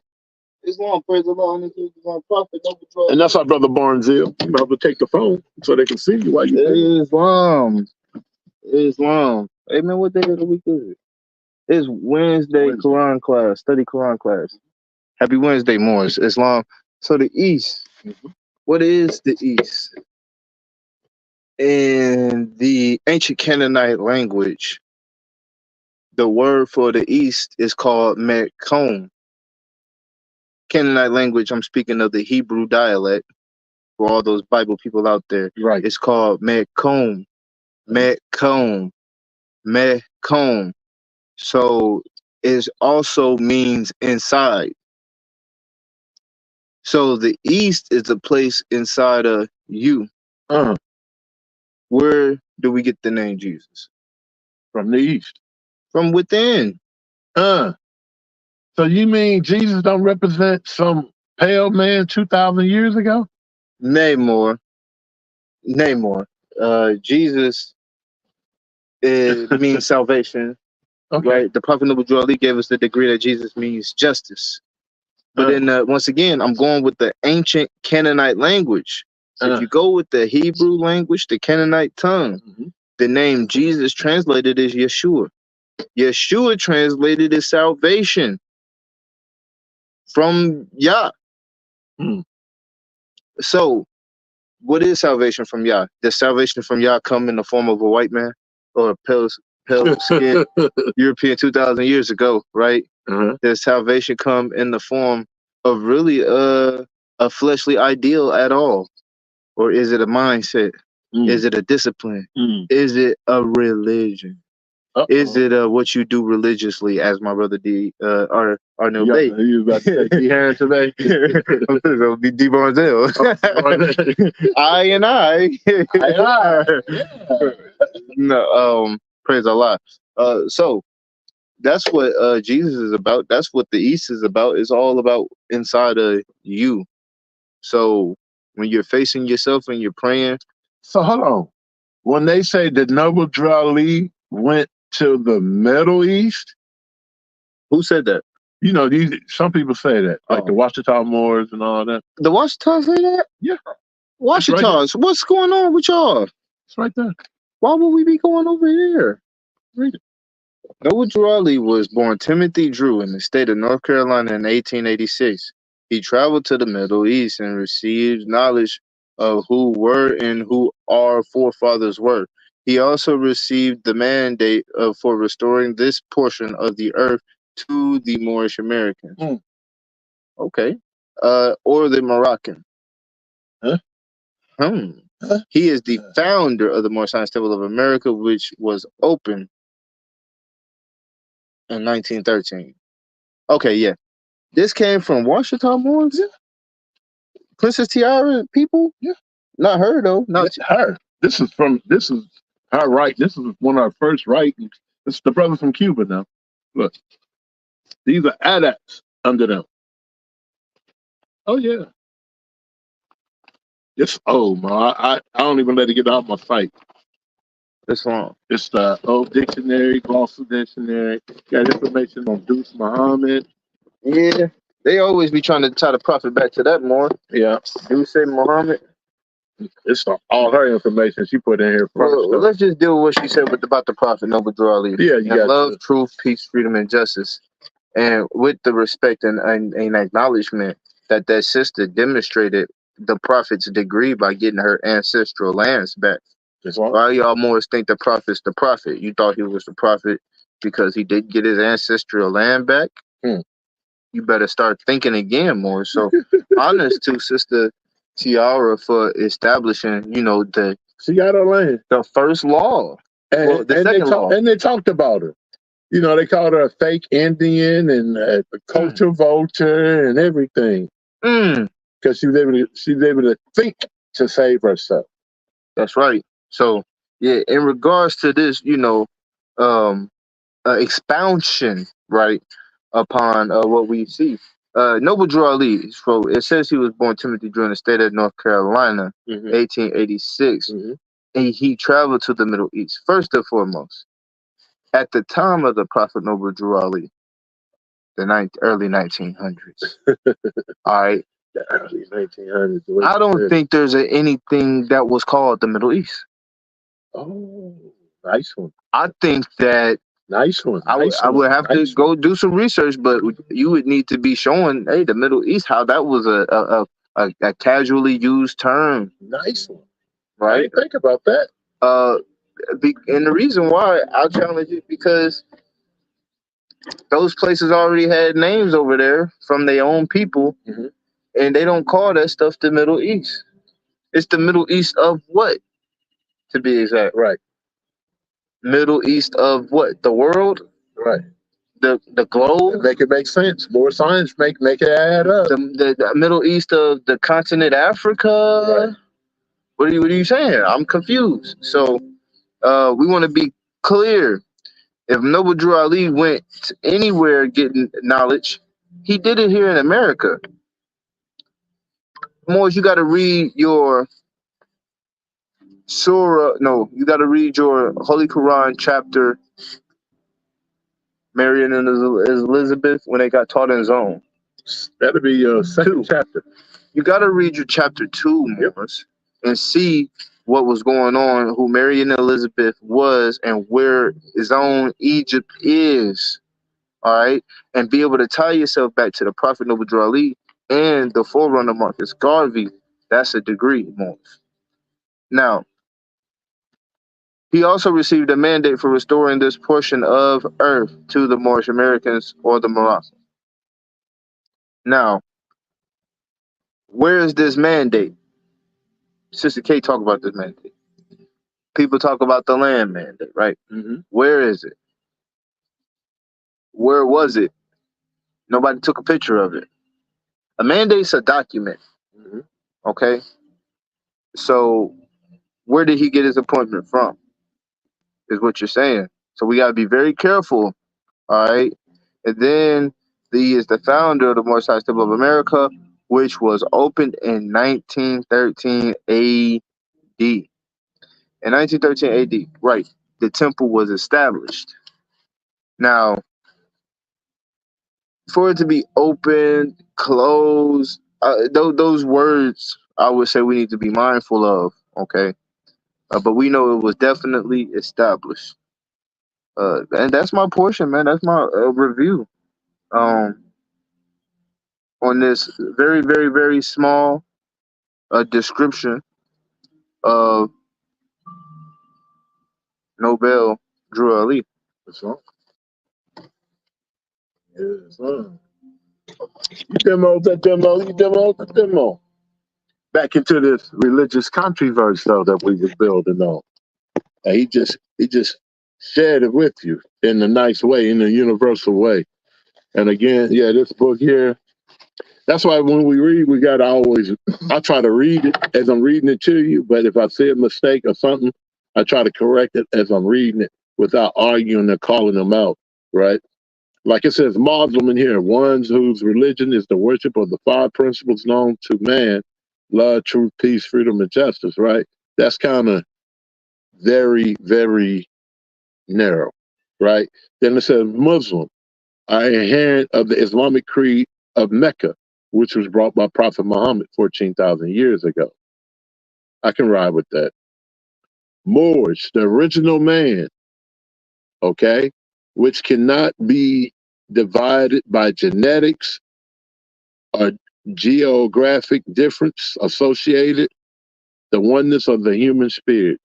C: Islam, praise the Lord, and the Prophet.
A: And that's our brother Barnzell. You might have to take the phone so they can see you while you
C: Islam. Hey man, what day of the week is it? It's Wednesday. Quran class, study Quran class. Happy Wednesday, Morris. Islam. So the East. Mm-hmm. What is the East? In the ancient Canaanite language, the word for the East is called Mekom. Canaanite language, I'm speaking of the Hebrew dialect for all those Bible people out there.
A: Right.
C: It's called Mekom. Mekom. Mekom. So it also means inside. So the East is a place inside of you. Where do we get the name Jesus?
A: From the East.
C: From within.
A: So you mean Jesus don't represent some pale man 2,000 years ago?
C: Nay more. Jesus means salvation. Okay. Right? The Prophet Noble Drew Ali gave us the degree that Jesus means justice. But then once again, I'm going with the ancient Canaanite language. So if you go with the Hebrew language, the Canaanite tongue, the name Jesus translated is Yeshua. Yeshua translated is salvation from Yah. So what is salvation from Yah? Does salvation from Yah come in the form of a white man or a pale skinned European 2,000 years ago, right? Does salvation come in the form of really a fleshly ideal at all? Or is it a mindset? Is it a discipline? Is it a religion? Is it what you do religiously, as my brother D, our new baby?
A: You about to say D-Hand today?
C: It'll be D. Barnzell. No, praise Allah. So that's what Jesus is about. That's what the East is about. It's all about inside of you. So when you're facing yourself and you're praying.
A: So hold on. When they say that Noble Drew Ali went to the Middle East,
C: who said that?
A: You know, some people say that, like the Washita Moors and all that.
C: The Washita say that?
A: Yeah.
C: Washita, what's going on with y'all?
A: It's right there.
C: Why would we be going over here?
A: Read it.
C: Noble Drew Ali was born Timothy Drew in the state of North Carolina in 1886. He traveled to the Middle East and received knowledge of who were and who our forefathers were. He also received the mandate for restoring this portion of the earth to the Moorish Americans. Okay. Or the Moroccan.
D: Huh? Huh?
C: He is the founder of the Moorish Science Temple of America, which was opened in 1913. Okay, yeah. This came from Washington Moors?
D: Yeah.
C: Princess Tiara people?
D: Yeah.
C: Not her, though. Not
D: her. This is her right. This is one of our first writings. This is the brother from Cuba now. Look. These are adepts under them. Oh, yeah. It's old, man. I don't even let it get out of my sight.
C: It's long.
D: It's the old dictionary, Glossal dictionary. Got information on Deuce Muhammad.
C: Yeah. They always be trying to tie the prophet back to that more.
D: Yeah.
C: Deuce Muhammad.
D: It's all her information she put in here first.
C: Well, let's just deal with what she said about the prophet, Noble Drew Ali.
D: Yeah, you got
C: love, truth, peace, freedom, and justice. And with the respect and acknowledgement that sister demonstrated the prophet's degree by getting her ancestral lands back. Why y'all Moors think the prophet's the prophet? You thought he was the prophet because he did get his ancestral land back? You better start thinking again more. So honors to Sister Tiara for establishing,
D: she got her land.
C: The first law.
D: And,
C: the second law.
D: And they talked about her. They called her a fake Indian and a culture vulture and everything. Because she was able to think to save herself.
C: That's right. So, yeah, in regards to this, expansion, right, upon what we see. Noble Drew Ali, so it says he was born Timothy Drew in the state of North Carolina, 1886. And he traveled to the Middle East, first and foremost. At the time of the Prophet Noble Drew Ali, the early 1900s. All right.
D: The early 1900s.
C: I don't think there's anything that was called the Middle East.
D: Oh, nice one.
C: I think that.
D: Nice one.
C: I would have to go do some research, but you would need to be showing, hey, the Middle East, how that was a casually used term.
D: Nice one.
C: Right?
D: I didn't think about that.
C: And the reason why I'll challenge it because those places already had names over there from their own people, and they don't call that stuff the Middle East. It's the Middle East of what, to be exact?
D: Right.
C: Middle East of what? The world?
D: Right.
C: The globe?
D: Make it make sense. More science make it add up.
C: The Middle East of the continent Africa?
D: Right.
C: What are you saying? I'm confused. So we want to be clear. If Noble Drew Ali went anywhere getting knowledge, he did it here in America. Moors, you got to read your Surah. No, you got to read your Holy Quran chapter, Mary and Elizabeth, when they got taught in Zone.
D: That'll be your second chapter.
C: You got to read your chapter 2, Moors, and see what was going on, who Mary and Elizabeth was, and where Zone Egypt is. All right, and be able to tie yourself back to the Prophet Noble Drew Ali and the forerunner Marcus Garvey. That's a degree, Moors. Now, he also received a mandate for restoring this portion of earth to the Moorish Americans or the Moroccans. Now, where is this mandate? Sister K talk about this mandate. People talk about the land mandate, right? Where is it? Where was it? Nobody took a picture of it. A mandate's a document. Okay? So, where did he get his appointment from? Is what you're saying. So we got to be very careful. All right. And then he is the founder of the Moorish Science Temple of America, which was opened in 1913 AD. In 1913 AD, right, the temple was established. Now, for it to be open, closed, those words, I would say we need to be mindful of, okay? But we know it was definitely established. And that's my portion, man. That's my review on this very, very, very small description of Nobel Drew Ali.
D: That's all. Yes, sir. You demoed that demo. You demoed the demo. Back into this religious controversy though that we was building on. And he just shared it with you in a nice way, in a universal way. And again, yeah, this book here. That's why when we read, we gotta always. I try to read it as I'm reading it to you. But if I see a mistake or something, I try to correct it as I'm reading it without arguing or calling them out. Right. Like it says, Muslim in here, ones whose religion is the worship of the five principles known to man: love, truth, peace, freedom, and justice. Right. That's kind of very, very narrow. Right. Then it says Muslim are inherent of the Islamic creed of Mecca, which was brought by Prophet Muhammad 14,000 years ago. I can ride with that. Moorish, the original man, okay, which cannot be divided by genetics or geographic difference associated, the oneness of the human spirit.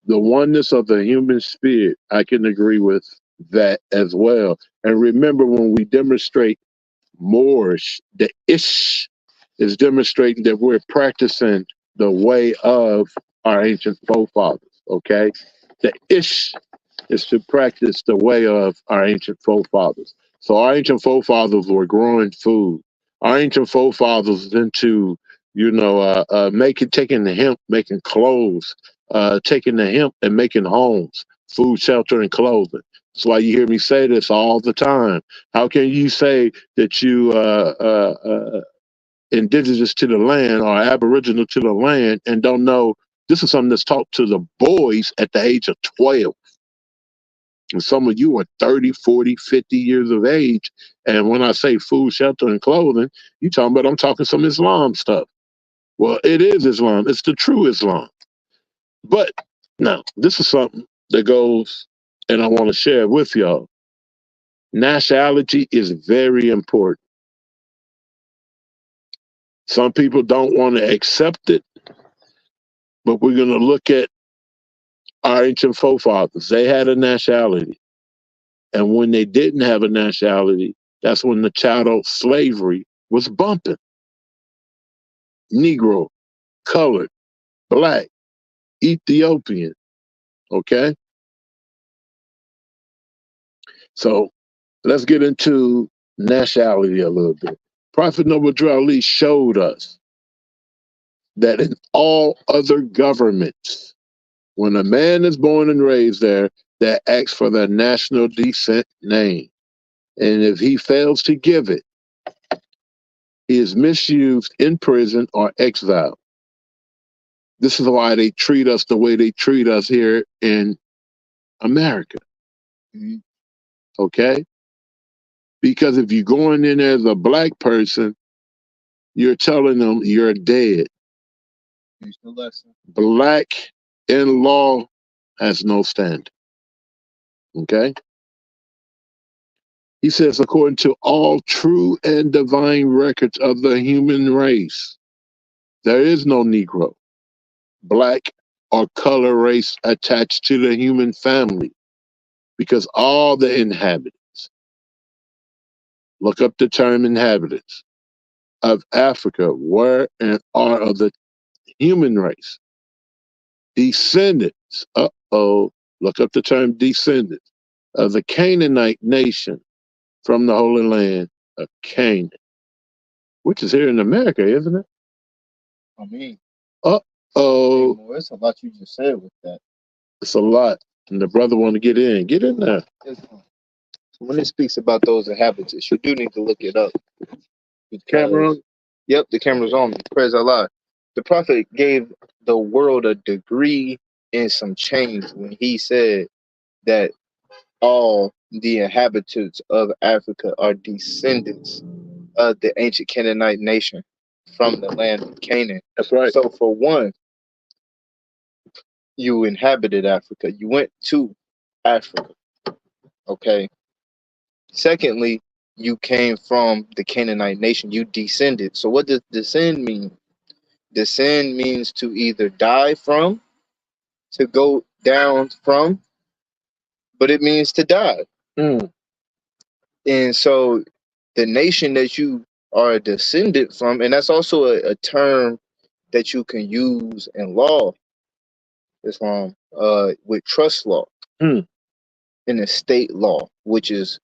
D: The oneness of the human spirit, I can agree with that as well. And remember, when we demonstrate Moorish, the ish is demonstrating that we're practicing the way of our ancient forefathers, okay? The ish is to practice the way of our ancient forefathers. So our ancient forefathers were growing food. Our ancient forefathers into, taking the hemp, making clothes, taking the hemp and making homes, food, shelter, and clothing. That's why you hear me say this all the time. How can you say that you indigenous to the land or aboriginal to the land and don't know this is something that's taught to the boys at the age of 12? And some of you are 30, 40, 50 years of age. And when I say food, shelter, and clothing, you talking about I'm talking some Islam stuff. Well, it is Islam. It's the true Islam. But now, this is something that goes, and I want to share with y'all. Nationality is very important. Some people don't want to accept it, but we're going to look at our ancient forefathers. They had a nationality. And when they didn't have a nationality, that's when the chattel slavery was bumping. Negro, colored, black, Ethiopian. Okay? So let's get into nationality a little bit. Prophet Noble Drew Ali showed us that in all other governments, when a man is born and raised there, that asks for their national descent name. And if he fails to give it, he is misused in prison or exiled. This is why they treat us the way they treat us here in America. Okay? Because if you're going in as a black person, you're telling them you're dead. Black in law has no stand. Okay? He says, according to all true and divine records of the human race, there is no Negro, black, or color race attached to the human family because all the inhabitants, look up the term inhabitants, of Africa were and are of the human race. Descendants, look up the term descendants, of the Canaanite nation from the Holy Land of Canaan, which is here in America, isn't it?
C: I mean,
D: Uh-oh.
C: it's a lot you just said with that.
D: It's a lot. And the brother want to get in. Get in there.
C: When it speaks about those inhabitants, you do need to look it up.
D: Camera on?
C: Yep, the camera's on. Praise Allah. The Prophet gave the world a degree and some change when he said that all the inhabitants of Africa are descendants of the ancient Canaanite nation from the land of Canaan.
D: That's right.
C: So for one, you inhabited Africa. You went to Africa. Okay. Secondly, you came from the Canaanite nation. You descended. So what does descend mean? Descend means to either die from, to go down from, but it means to die.
D: Mm.
C: And so the nation that you are a descendant from, and that's also a term that you can use in law, Islam, with trust law
D: Mm.
C: and estate law, which is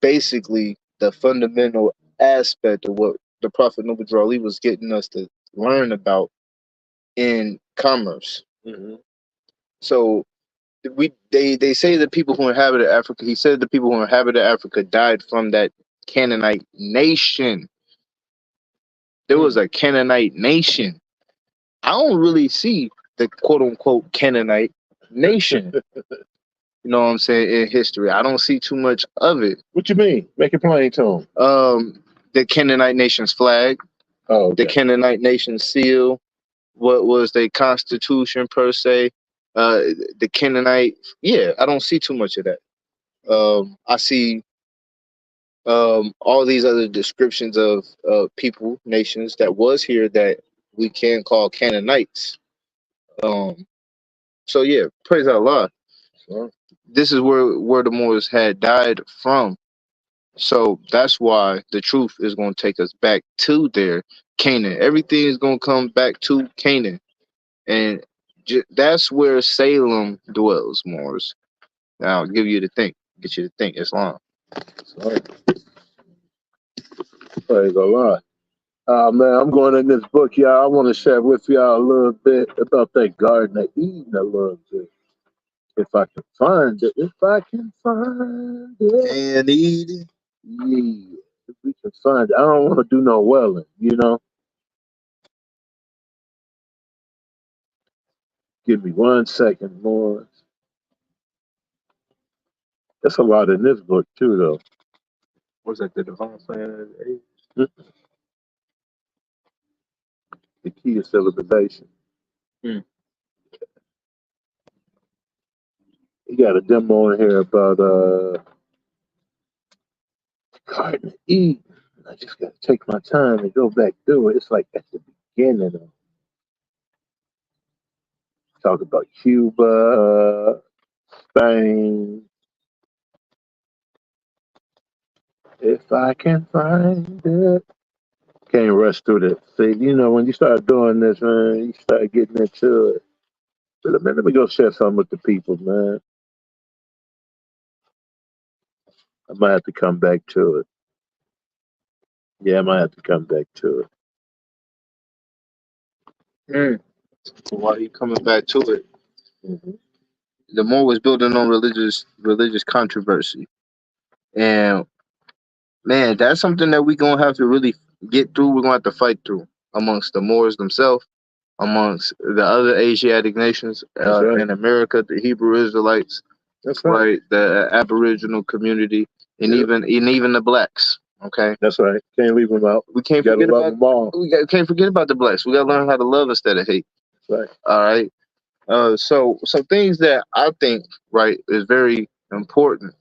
C: basically the fundamental aspect of what the Prophet Noble Drew Ali was getting us to learn about in commerce.
D: Mm-hmm.
C: So they say the people who inhabited Africa, he said the people who inhabited Africa died from that Canaanite nation. There was a Canaanite nation. I don't really see the quote unquote Canaanite nation. You know what I'm saying, in history. I don't see too much of it.
D: What you mean? Make it plain to
C: them. The Canaanite nation's flag,
D: okay.
C: The Canaanite nation's seal, what was their constitution per se, the Canaanite. Yeah, I don't see too much of that. I see all these other descriptions of people, nations that was here that we can call Canaanites. So yeah, praise Allah. This is where the Moors had died from. So that's why the truth is going to take us back to their Canaan. Everything is going to come back to Canaan, and that's where Salem dwells, Moors. Now I'll give you to think, get you to think Islam.
D: Praise Allah. Man, I'm going in this book, y'all. I want to share with y'all a little bit about that Garden of Eden a little bit. If I can find it. If I can find it.
C: And Eden.
D: Yeah. If we can find it. I don't want to do no welling, you know. Give me 1 second more. There's a lot in this book, too, though.
C: What's that, the divine plan of the age?
D: The key is civilization.
C: Hmm.
D: You got a demo in here about Garden of Eden. I just got to take my time and go back through it. It's like at the beginning of talk about Cuba, Spain. If I can find it. Can't rush through that. See, you know, when you start doing this, man, you start getting into it. But man, let me go share something with the people, man. I might have to come back to it. Yeah, I might have to come back to it.
C: While he coming back to it, the Moor was building on religious controversy, and man, that's something that we're gonna have to really get through. We're gonna have to fight through amongst the Moors themselves, amongst the other Asiatic nations,
D: right.
C: in America, the Hebrew Israelites,
D: That's right.
C: the Aboriginal community, and even the blacks. Okay,
D: that's right. Can't leave them out.
C: We can't forget about them all. Can't forget about the blacks. We gotta learn how to love instead of hate.
D: That's right.
C: All right. So some things that I think is very important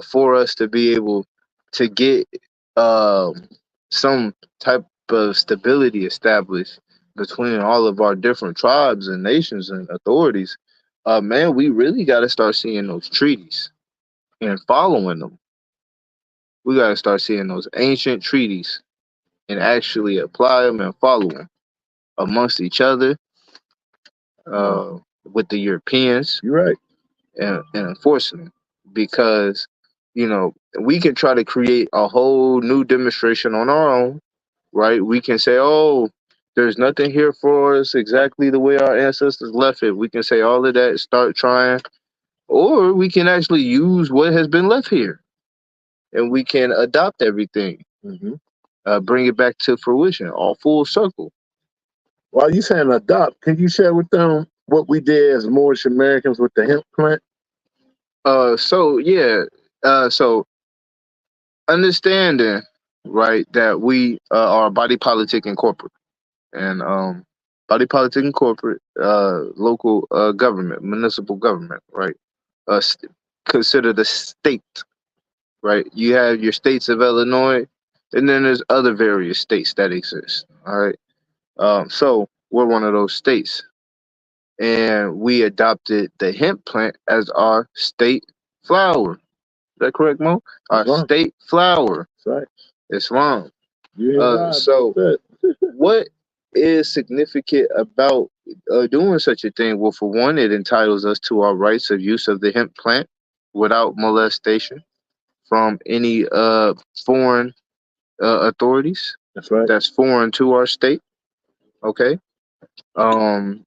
C: for us to be able to get some type of stability established between all of our different tribes and nations and authorities. Man, we really got to start seeing those treaties and following them. We got to start seeing those ancient treaties and actually apply them and follow them amongst each other, with the Europeans.
D: You're right.
C: And enforcing them, because we can try to create a whole new demonstration on our own, right? We can say, oh, there's nothing here for us exactly the way our ancestors left it. We can say all of that, start trying, or we can actually use what has been left here, and we can adopt everything, bring it back to fruition, all full circle.
D: While you saying adopt, can you share with them what we did as Moorish Americans with the hemp plant?
C: So understanding, right, that we are Body Politic and corporate, and Body Politic and corporate, local government, municipal government, right? Consider the state, right? You have your states of Illinois, and then there's other various states that exist. All right. So we're one of those states. and we adopted the hemp plant as our state flower. Is that correct, Mo? Our state flower.
D: That's right.
C: Islam.
D: Yeah,
C: So what is significant about doing such a thing? Well, for one, it entitles us to our rights of use of the hemp plant without molestation from any foreign authorities.
D: That's right.
C: That's foreign to our state. Okay. And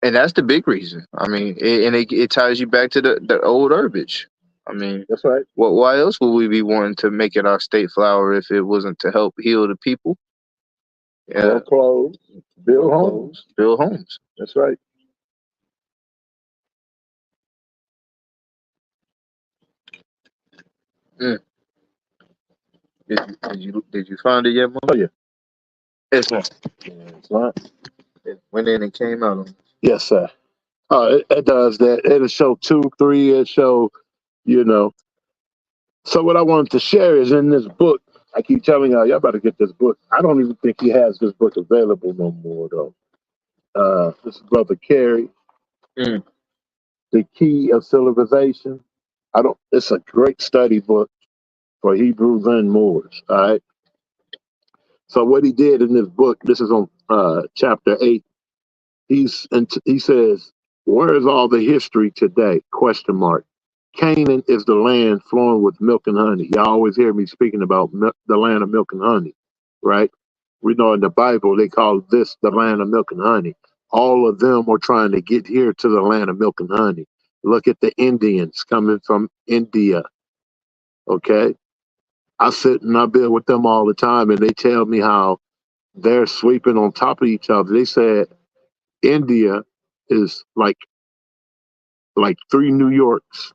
C: that's the big reason. I mean, it ties you back to the old herbage. I mean,
D: that's right.
C: Why else would we be wanting to make it our state flower if it wasn't to help heal the people?
D: Yeah, clothes, build homes.
C: Build homes.
D: That's right.
C: Mm. Did you find it yet, Mo?
D: Oh yeah.
C: It's not.
D: Yeah, it's not.
C: It went in and came out.
D: Yes, sir. It does that. It'll show 2, 3. It'll show, you know. So what I wanted to share is in this book. I keep telling y'all better get this book. I don't even think he has this book available no more though. This is Brother Carey, The Key of Civilization. It's a great study book for Hebrews and Moors. All right. So what he did in this book, this is on chapter 8. He says, "Where is all the history today?" ? Canaan is the land flowing with milk and honey. Y'all always hear me speaking about the land of milk and honey, right? We know in the Bible they call this the land of milk and honey. All of them are trying to get here to the land of milk and honey. Look at the Indians coming from India. Okay, I sit and I build with them all the time, and they tell me how they're sweeping on top of each other. They said India is like 3 New Yorks.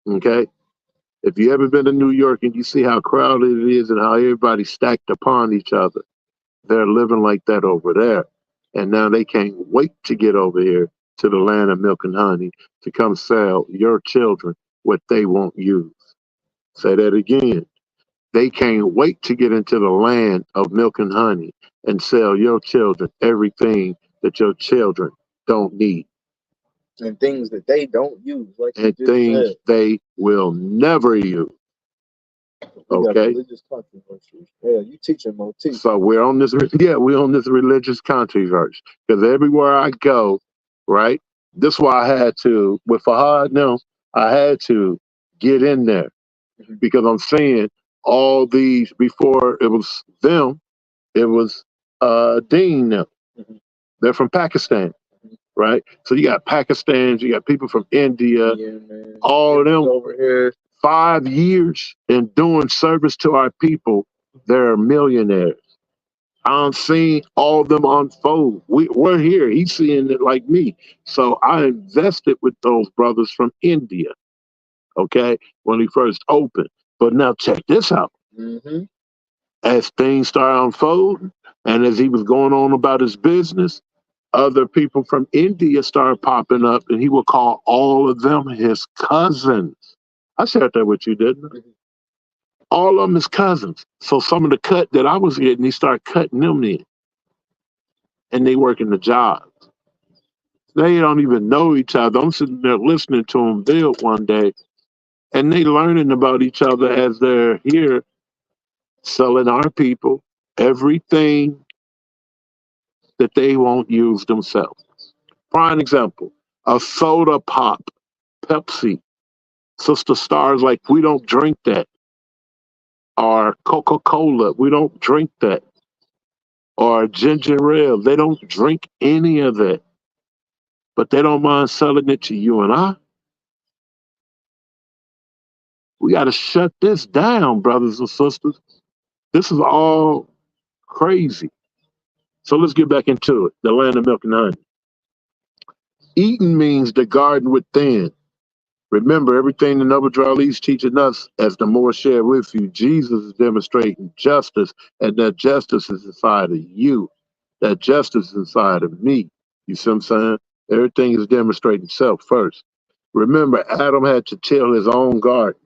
D: Okay, if you ever been to New York and you see how crowded it is and how everybody's stacked upon each other, they're living like that over there. And now they can't wait to get over here to the land of milk and honey to come sell your children what they won't use. Say that again. They can't wait to get into the land of milk and honey and sell your children everything that your children don't need.
C: And things that they don't use.
D: And things they will never use. Okay.
C: Religious controversies. Yeah, you teaching Mo.
D: So we're on this religious controversy because everywhere I go, right? This is why I had to with Fahad now. I had to get in there because I'm saying all these before it was them. It was Dean now. They're from Pakistan, right? So you got Pakistans, you got people from India, all of them
C: over here.
D: 5 years in doing service to our people, they're millionaires. I'm seeing all of them unfold. We're here. He's seeing it like me. So I invested with those brothers from India, okay, when he first opened. But now check this out. As things started unfolding and as he was going on about his business, other people from India started popping up and he would call all of them his cousins. I shared that with you, didn't I? All of them his cousins. So some of the cut that I was getting, he started cutting them in. And they working the jobs. They don't even know each other. I'm sitting there listening to them build one day. And they learning about each other as they're here selling our people everything that they won't use themselves. Prime example, a soda pop, Pepsi. Sister Star's like, we don't drink that. Or Coca-Cola, we don't drink that. Or ginger ale, they don't drink any of that. But they don't mind selling it to you and I. We got to shut this down, brothers and sisters. This is all crazy. So let's get back into it. The land of milk and honey. Eden means the garden within. Remember, everything the Noble Drew is teaching us, as the more share with you, Jesus is demonstrating justice, and that justice is inside of you. That justice is inside of me. You see what I'm saying? Everything is demonstrating self first. Remember, Adam had to till his own garden.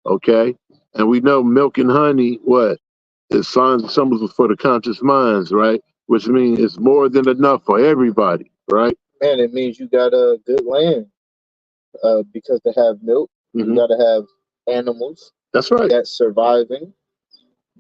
D: Okay? And we know milk and honey, what? Is signs and symbols for the conscious minds, right? Which means it's more than enough for everybody, right?
C: Man, it means you got a good land. Because to have milk, you
D: Mhm.
C: gotta have animals
D: That's right.
C: that's surviving,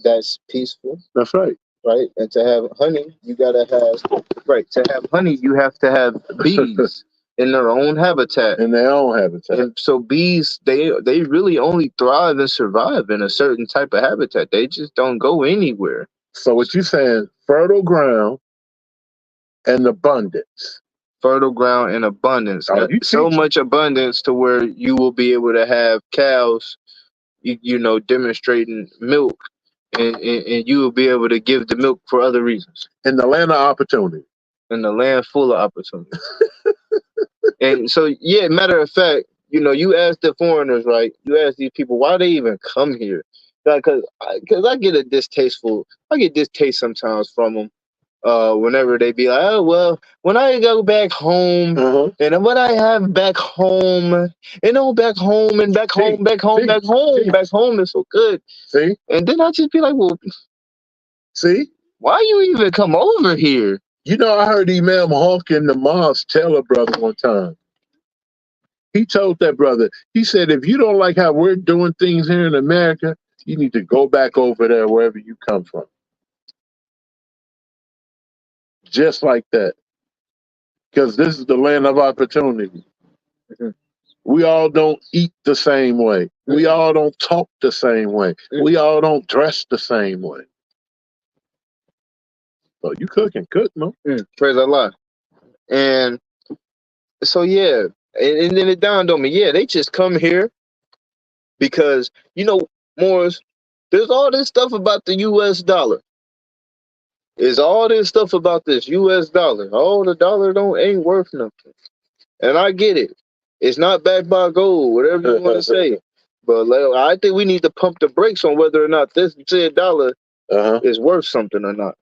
C: that's peaceful,
D: That's right.
C: right? And to have honey, you gotta have right. To have honey, you have to have bees in their own habitat.
D: In their own habitat.
C: And so bees, they really only thrive and survive in a certain type of habitat. They just don't go anywhere.
D: So what you saying? Fertile ground and abundance.
C: Fertile ground in abundance.
D: Oh, you
C: So
D: teaching.
C: much abundance to where you will be able to have cows, you know, demonstrating milk, and you will be able to give the milk for other reasons.
D: In the land of opportunity.
C: In the land full of opportunity. And so, yeah, matter of fact, you know, you ask the foreigners, right? You ask these people why they even come here, because I get I get distaste sometimes from them. Whenever they be like, oh well, when I go back home, and what I have back home, you know, back home and back home, back home, back home, back home is so good.
D: See?
C: And then I just be like, well,
D: see,
C: why you even come over here?
D: You know, I heard Imam Hawk in the mosque tell a brother one time. He told that brother, he said, if you don't like how we're doing things here in America, you need to go back over there wherever you come from. Just like that. Because this is the land of opportunity. We all don't eat the same way. We all don't talk the same way. We all don't dress the same way. So you cook, no?
C: Praise Allah. And so, yeah. And then it dawned on me, yeah, they just come here because, you know, Morris, there's all this stuff about the U.S. dollar. There's all this stuff about this U.S. dollar. Oh, the dollar ain't worth nothing. And I get it. It's not backed by gold, whatever you want to say. But I think we need to pump the brakes on whether or not this said dollar is worth something or not.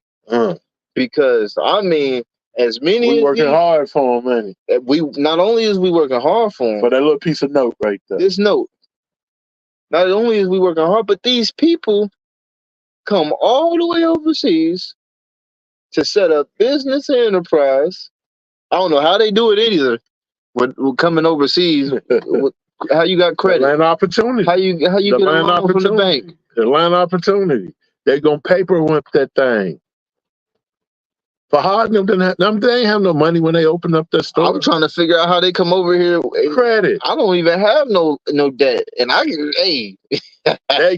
C: Because, I mean, as many
D: we
C: as
D: working hard for them, man.
C: We not only is we working hard for them,
D: for that little piece of note right there.
C: This note. Not only is we working hard, but these people come all the way overseas to set up business enterprise. I don't know how they do it either. With coming overseas, how you got credit?
D: Land opportunity.
C: How you get a loan from the bank?
D: The land opportunity. They're gonna paperwork that thing. Fahad them they ain't have no money when they opened up their store.
C: I'm trying to figure out how they come over here.
D: Credit.
C: I don't even have no debt, and
D: they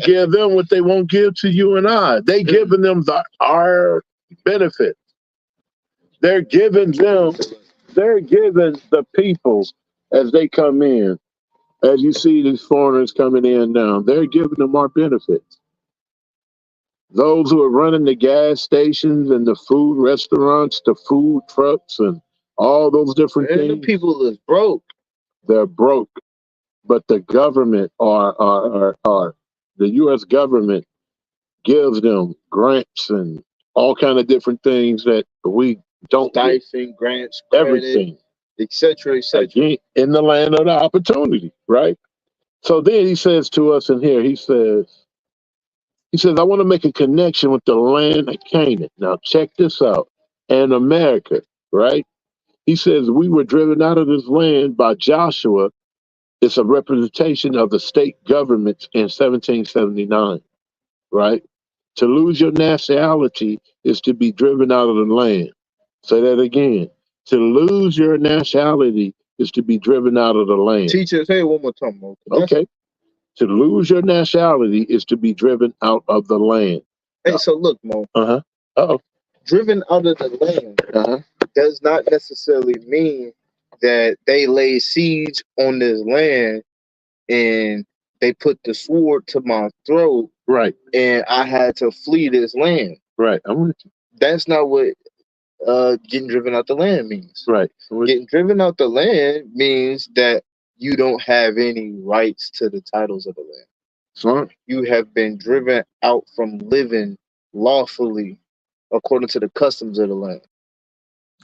D: give them what they won't give to you and I. They giving them our benefit. They're giving the people as they come in. As you see these foreigners coming in now, they're giving them our benefits. Those who are running the gas stations and the food restaurants, the food trucks, and all those different things.
C: The people is broke.
D: They're broke, but the government the U.S. government gives them grants and all kind of different things that we don't get.
C: Stipend, grants,
D: everything,
C: etc., etc.
D: Again, in the land of the opportunity, right? So then he says to us in here, he says, I want to make a connection with the land of Canaan. Now check this out. And America, right? He says, we were driven out of this land by Joshua. It's a representation of the state governments in 1779, right? To lose your nationality is to be driven out of the land. Say that again. To lose your nationality is to be driven out of the land.
C: Teacher, say it one more time, Mo.
D: Okay. To lose your nationality is to be driven out of the land.
C: Hey, so look, Mo.
D: Uh-oh.
C: Driven out of the land does not necessarily mean that they lay siege on this land and they put the sword to my throat.
D: Right.
C: And I had to flee this land.
D: Right. I'm with you.
C: That's not what getting driven out the land means.
D: Right.
C: Getting driven out the land means that you don't have any rights to the titles of the land.
D: Smart.
C: You have been driven out from living lawfully according to the customs of the land.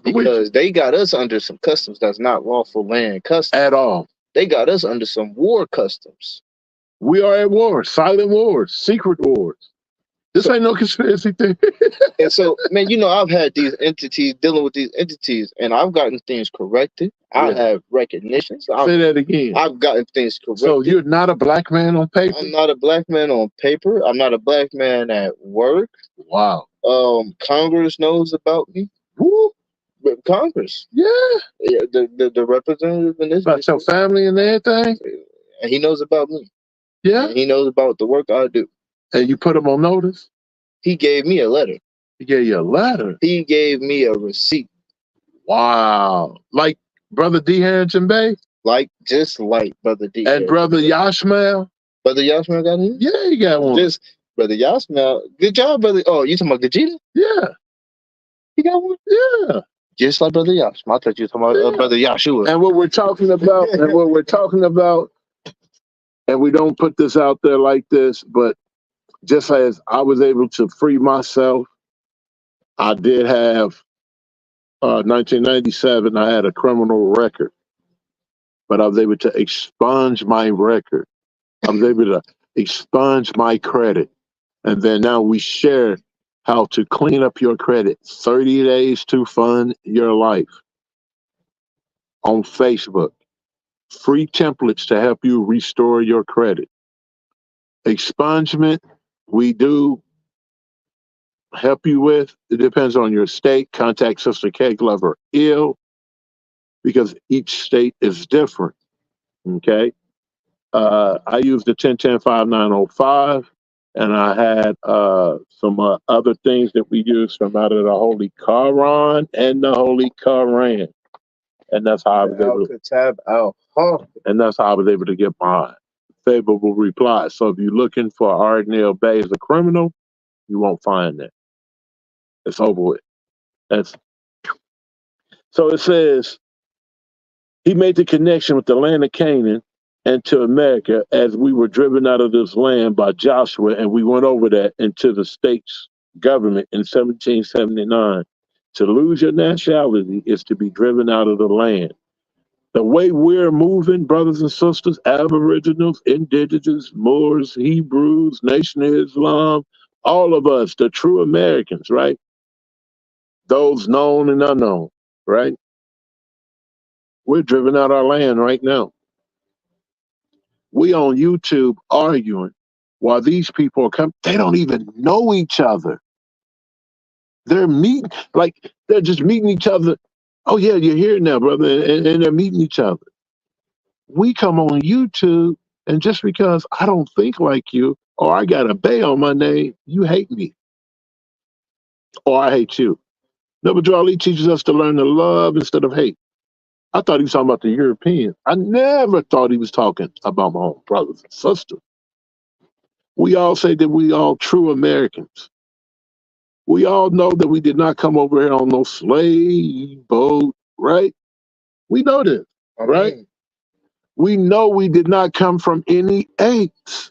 C: Because they got us under some customs that's not lawful land customs.
D: At all.
C: They got us under some war customs.
D: We are at war, silent wars, secret wars. This ain't no conspiracy theory.
C: And so, man, you know, I've had these entities dealing with these entities, and I've gotten things corrected. I
D: Yeah.
C: have recognitions.
D: Say that again.
C: I've gotten things corrected.
D: So you're not a black man on paper?
C: I'm not a black man on paper. I'm not a black man at work.
D: Wow.
C: Congress knows about me.
D: Woo.
C: Congress.
D: Yeah.
C: The representative in this.
D: About your family and everything?
C: And he knows about me.
D: Yeah.
C: And he knows about the work I do.
D: And you put him on notice?
C: He gave me a letter.
D: He gave you a letter?
C: He gave me a receipt.
D: Wow. Like Brother D. Harrington Bay?
C: Just like Brother D.
D: And Brother Yashmael?
C: Brother Yashmael got him?
D: Yeah, he got one.
C: Just Brother Yashmael. Good job, brother. Oh, you talking about Gajita?
D: Yeah.
C: He got one?
D: Yeah.
C: Just like Brother Yashmael. I thought you were talking about Brother Yahshua.
D: And what we're talking about, and we don't put this out there like this, but just as I was able to free myself, I did have 1997, I had a criminal record, but I was able to expunge my record. I was able to expunge my credit. And then now we share how to clean up your credit. 30 days to fund your life on Facebook. Free templates to help you restore your credit. Expungement, we do help you with. It depends on your state. Contact Sister K. Glover Ill, because each state is different. Okay. I used the 1010-5905, and I had some other things that we used from out of the Holy Quran and the Holy Quran. And that's how I was able to, and that's how I was able to get my favorable reply. So if you're looking for Ardnell Bay as a criminal, you won't find that. It's over with. So it says, he made the connection with the land of Canaan and to America as we were driven out of this land by Joshua, and we went over that into the state's government in 1779. To lose your nationality is to be driven out of the land. The way we're moving, brothers and sisters, Aboriginals, Indigenous, Moors, Hebrews, Nation of Islam, all of us, the true Americans, right? Those known and unknown, right? We're driven out our land right now. We on YouTube arguing while these people are coming. They don't even know each other. They're meeting, like they're just meeting each other. Oh yeah, you're here now, brother, and they're meeting each other. We come on YouTube, and just because I don't think like you, or I got a Bay on my name, you hate me. Or I hate you. Noble Ali teaches us to learn to love instead of hate. I thought he was talking about the Europeans. I never thought he was talking about my own brothers and sisters. We all say that we all true Americans. We all know that we did not come over here on no slave boat, right? We know this, right? We know we did not come from any apes.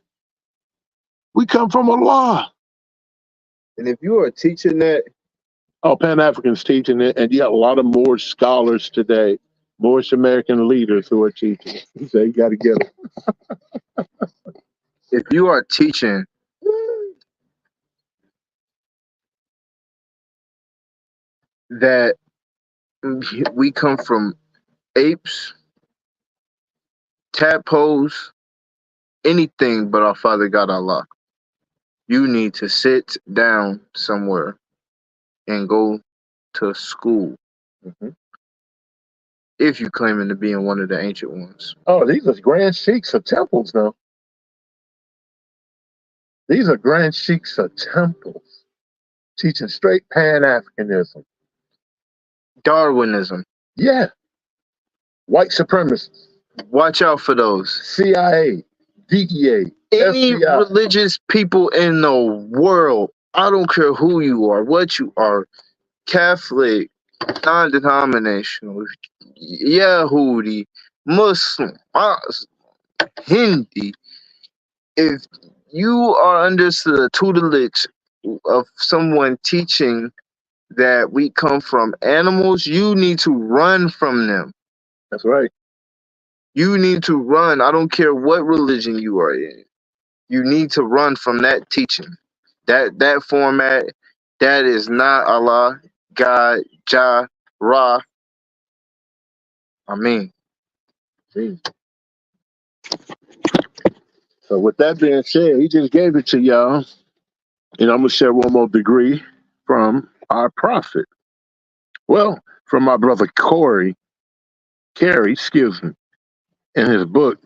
D: We come from Allah.
C: And if you are teaching that,
D: Pan-Africans teaching it, and you got a lot of Moorish scholars today, Moorish American leaders who are teaching it. You say you got to get them.
C: If you are teaching that we come from apes, tadpoles, anything but our Father God Allah, you need to sit down somewhere and go to school. If you're claiming to be in one of the ancient ones.
D: Oh, these are grand sheiks of temples, though. These are grand sheiks of temples, teaching straight Pan-Africanism.
C: Darwinism.
D: Yeah. White supremacists.
C: Watch out for those.
D: CIA, DEA,
C: any
D: FBI.
C: Religious people in the world, I don't care who you are, what you are, Catholic, non-denominational, Yahudi, Muslim, Hindi, if you are under the tutelage of someone teaching that we come from animals, you need to run from them.
D: That's right.
C: You need to run. I don't care what religion you are in. You need to run from that teaching. That format, that is not Allah, God, Jah, Ra. I mean,
D: See? So with that being said, he just gave it to y'all. And I'm gonna share one more degree from our prophet. Well, from my brother Carey, excuse me, in his book,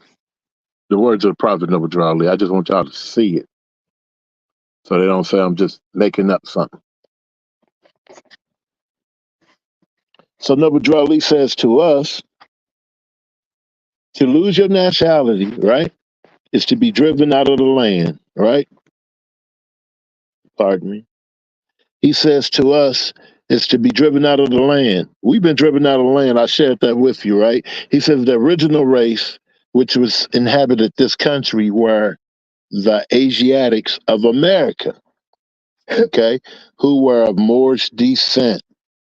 D: The Words of the Prophet Noble Drew Ali. I just want y'all to see it, so they don't say I'm just making up something. So Noble Drew Ali says to us, to lose your nationality, right, is to be driven out of the land, right? Pardon me. He says to us, is to be driven out of the land. We've been driven out of the land. I shared that with you, right? He says the original race, which was inhabited this country, were the Asiatics of America, okay, who were of Moorish descent,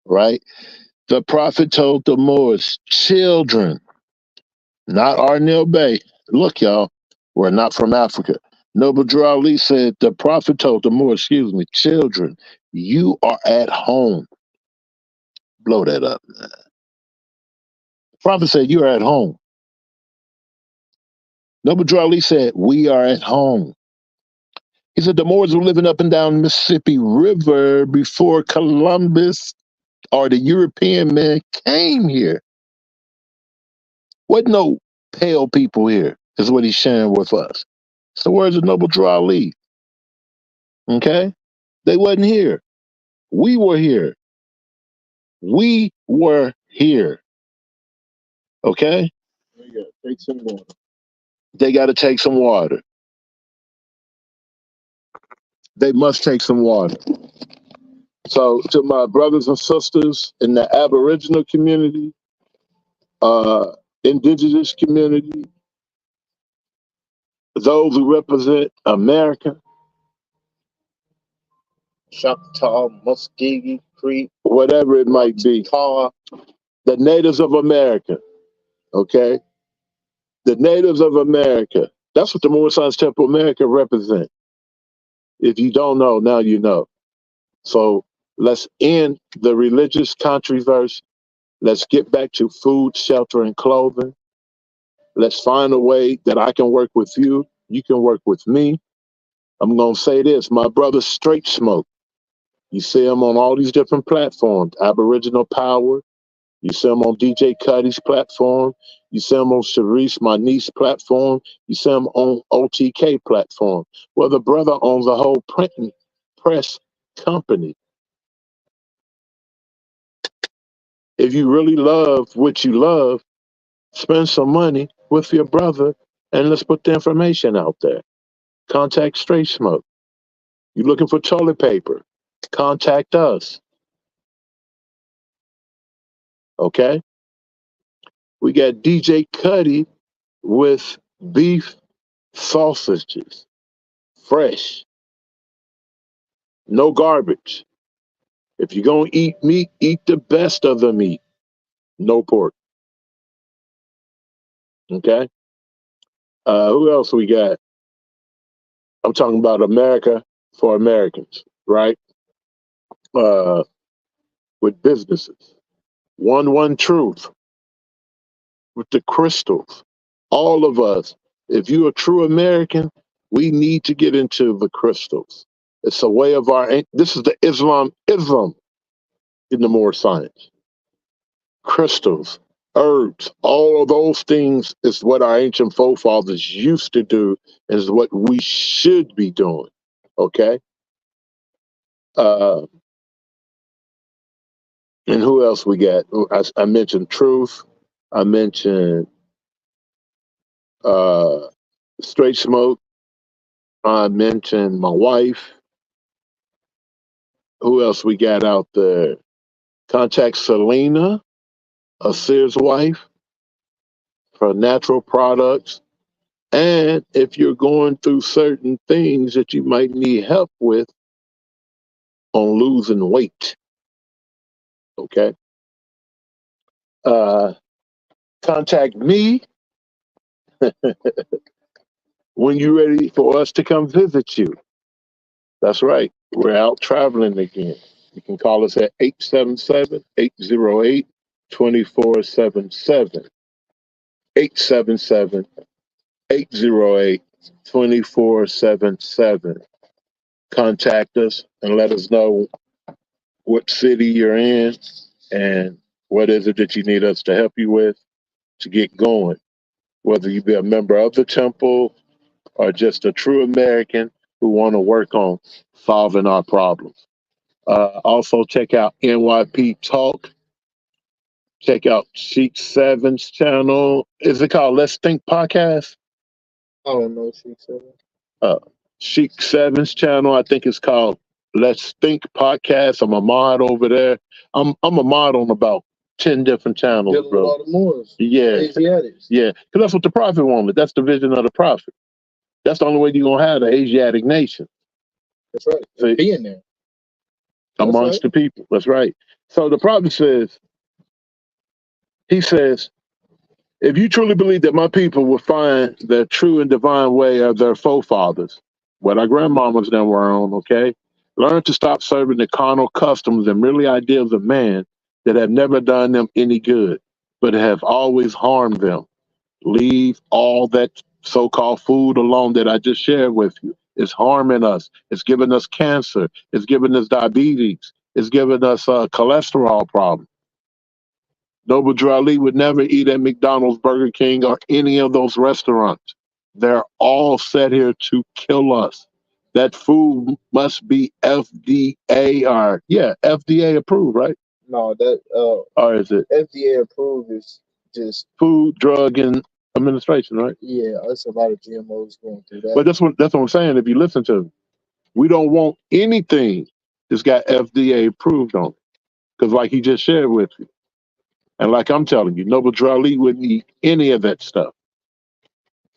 D: right? The prophet told the Moors, children, not Arnil Bay. Look, y'all, we're not from Africa. Noble Drew Ali said, the prophet told the Moors, excuse me, children, you are at home. Blow that up. The prophet said, you are at home. Noble Drew Ali said, we are at home. He said, the Moors were living up and down the Mississippi River before Columbus or the European man came here. Wasn't no pale people here, is what he's sharing with us. It's the words of Noble Drew Ali. Okay? They wasn't here. We were here. We were here. Okay?
A: Take some water.
D: They got to take some water. They must take some water. So, to my brothers and sisters in the Aboriginal community, indigenous community, those who represent America, Choctaw, Muskegee, Creek, whatever it might be, the natives of America, okay? The natives of America. That's what the Moorish Science Temple America represent. If you don't know, now you know. So let's end the religious controversy. Let's get back to food, shelter, and clothing. Let's find a way that I can work with you. You can work with me. I'm going to say this. My brother Straight Smoke. You see him on all these different platforms. Aboriginal Power. You see him on DJ Cuddy's platform. You see him on Sharice, my niece, platform. You see him on OTK platform. Well, the brother owns a whole printing press company. If you really love what you love, spend some money with your brother and let's put the information out there. Contact Straight Smoke. You looking for toilet paper? Contact us. Okay? We got DJ Cuddy with beef sausages. Fresh. No garbage. If you're going to eat meat, eat the best of the meat. No pork. Okay? Who else we got? I'm talking about America for Americans, right? With businesses. One Truth. With the crystals. All of us, if you're a true American, we need to get into the crystals. It's a way of this is the Islam in the Moorish science. Crystals, herbs, all of those things is what our ancient forefathers used to do, is what we should be doing. Okay? And who else we got? I mentioned Truth. I mentioned Straight Smoke. I mentioned my wife. Who else we got out there? Contact Selena, a Sears wife, for natural products. And if you're going through certain things that you might need help with on losing weight, okay? Contact me when you're ready for us to come visit you. That's right. We're out traveling again. You can call us at 877-808-2477. 877-808-2477. Contact us and let us know what city you're in and what is it that you need us to help you with to get going. Whether you be a member of the temple or just a true American who want to work on solving our problems. Also, check out NYP Talk. Check out Sheik Seven's channel. Is it called Let's Think Podcast?
C: I don't know, Sheik Seven.
D: Sheik Seven's channel, I think it's called Let's Think Podcast. I'm a mod over there. I'm a mod on about 10 different channels,
C: Dealing with
D: bro.
C: all the Moors,
D: Yeah,
C: Asiatics.
D: yeah, because that's what the prophet wanted. That's the vision of the prophet. That's the only way you're gonna have the Asiatic nation.
C: That's right.
D: See?
C: Being there.
D: Amongst the people. That's right. So the prophet says, he says, if you truly believe that my people will find the true and divine way of their forefathers, what our grandmamas then were on, okay? Learn to stop serving the carnal customs and merely ideals of man that have never done them any good, but have always harmed them. Leave all that so-called food alone that I just shared with you. It's harming us. It's giving us cancer. It's giving us diabetes. It's giving us cholesterol problems. Noble Drew Ali would never eat at McDonald's, Burger King, or any of those restaurants. They're all set here to kill us. That food must be FDA FDA approved, right?
C: No, that
D: Or is it
C: FDA approved is just
D: Food, Drug, and Administration, right?
C: yeah. That's a lot of GMOs going through that.
D: But that's what I'm saying. If you listen to them, we don't want anything that's got FDA approved on it. Because like he just shared with you, and like I'm telling you, Noble Drew Ali wouldn't eat any of that stuff.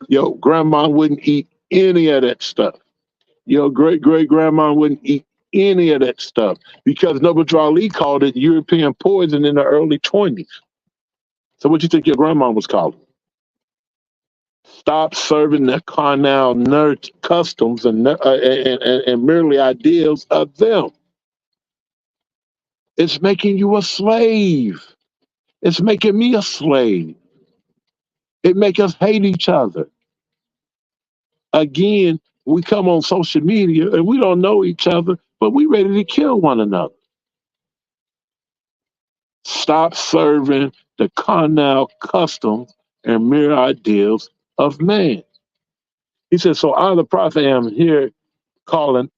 D: Yo, grandma wouldn't eat any of that stuff. Your great grandma wouldn't eat any of that stuff because Noble Drew Ali called it European poison in the early 20s. So what you think your grandma was calling? Stop serving the carnal nerd customs and merely ideals of them. It's making you a slave. It's making me a slave. It make us hate each other. Again, we come on social media and we don't know each other, but we ready to kill one another. Stop serving the carnal customs and mere ideals of man. He said, so I, the prophet, am here calling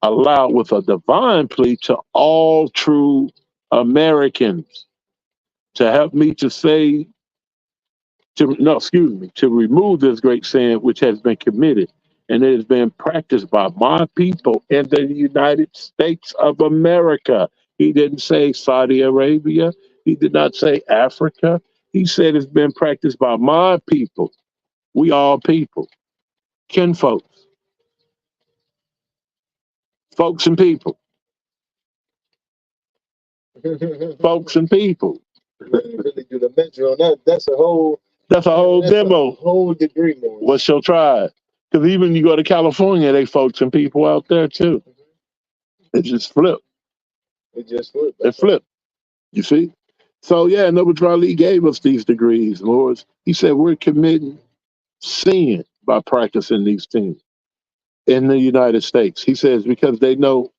D: aloud with a divine plea to all true Americans to help me to remove this great sin which has been committed and it has been practiced by my people in the United States of America. He didn't say Saudi Arabia. He did not say Africa. He said it's been practiced by my people. We all people, kinfolks, folks and people, folks and people.
C: Really do the measure on that. That's a whole
D: Demo.
C: whole degree more.
D: What's your tribe? Because even you go to California, they folks and people out there too. It just flipped.
C: It just flipped.
D: It flipped. You see? So yeah, Noble Drew Ali gave us these degrees, Lords. He said we're committing sin by practicing these things in the United States. He says because they know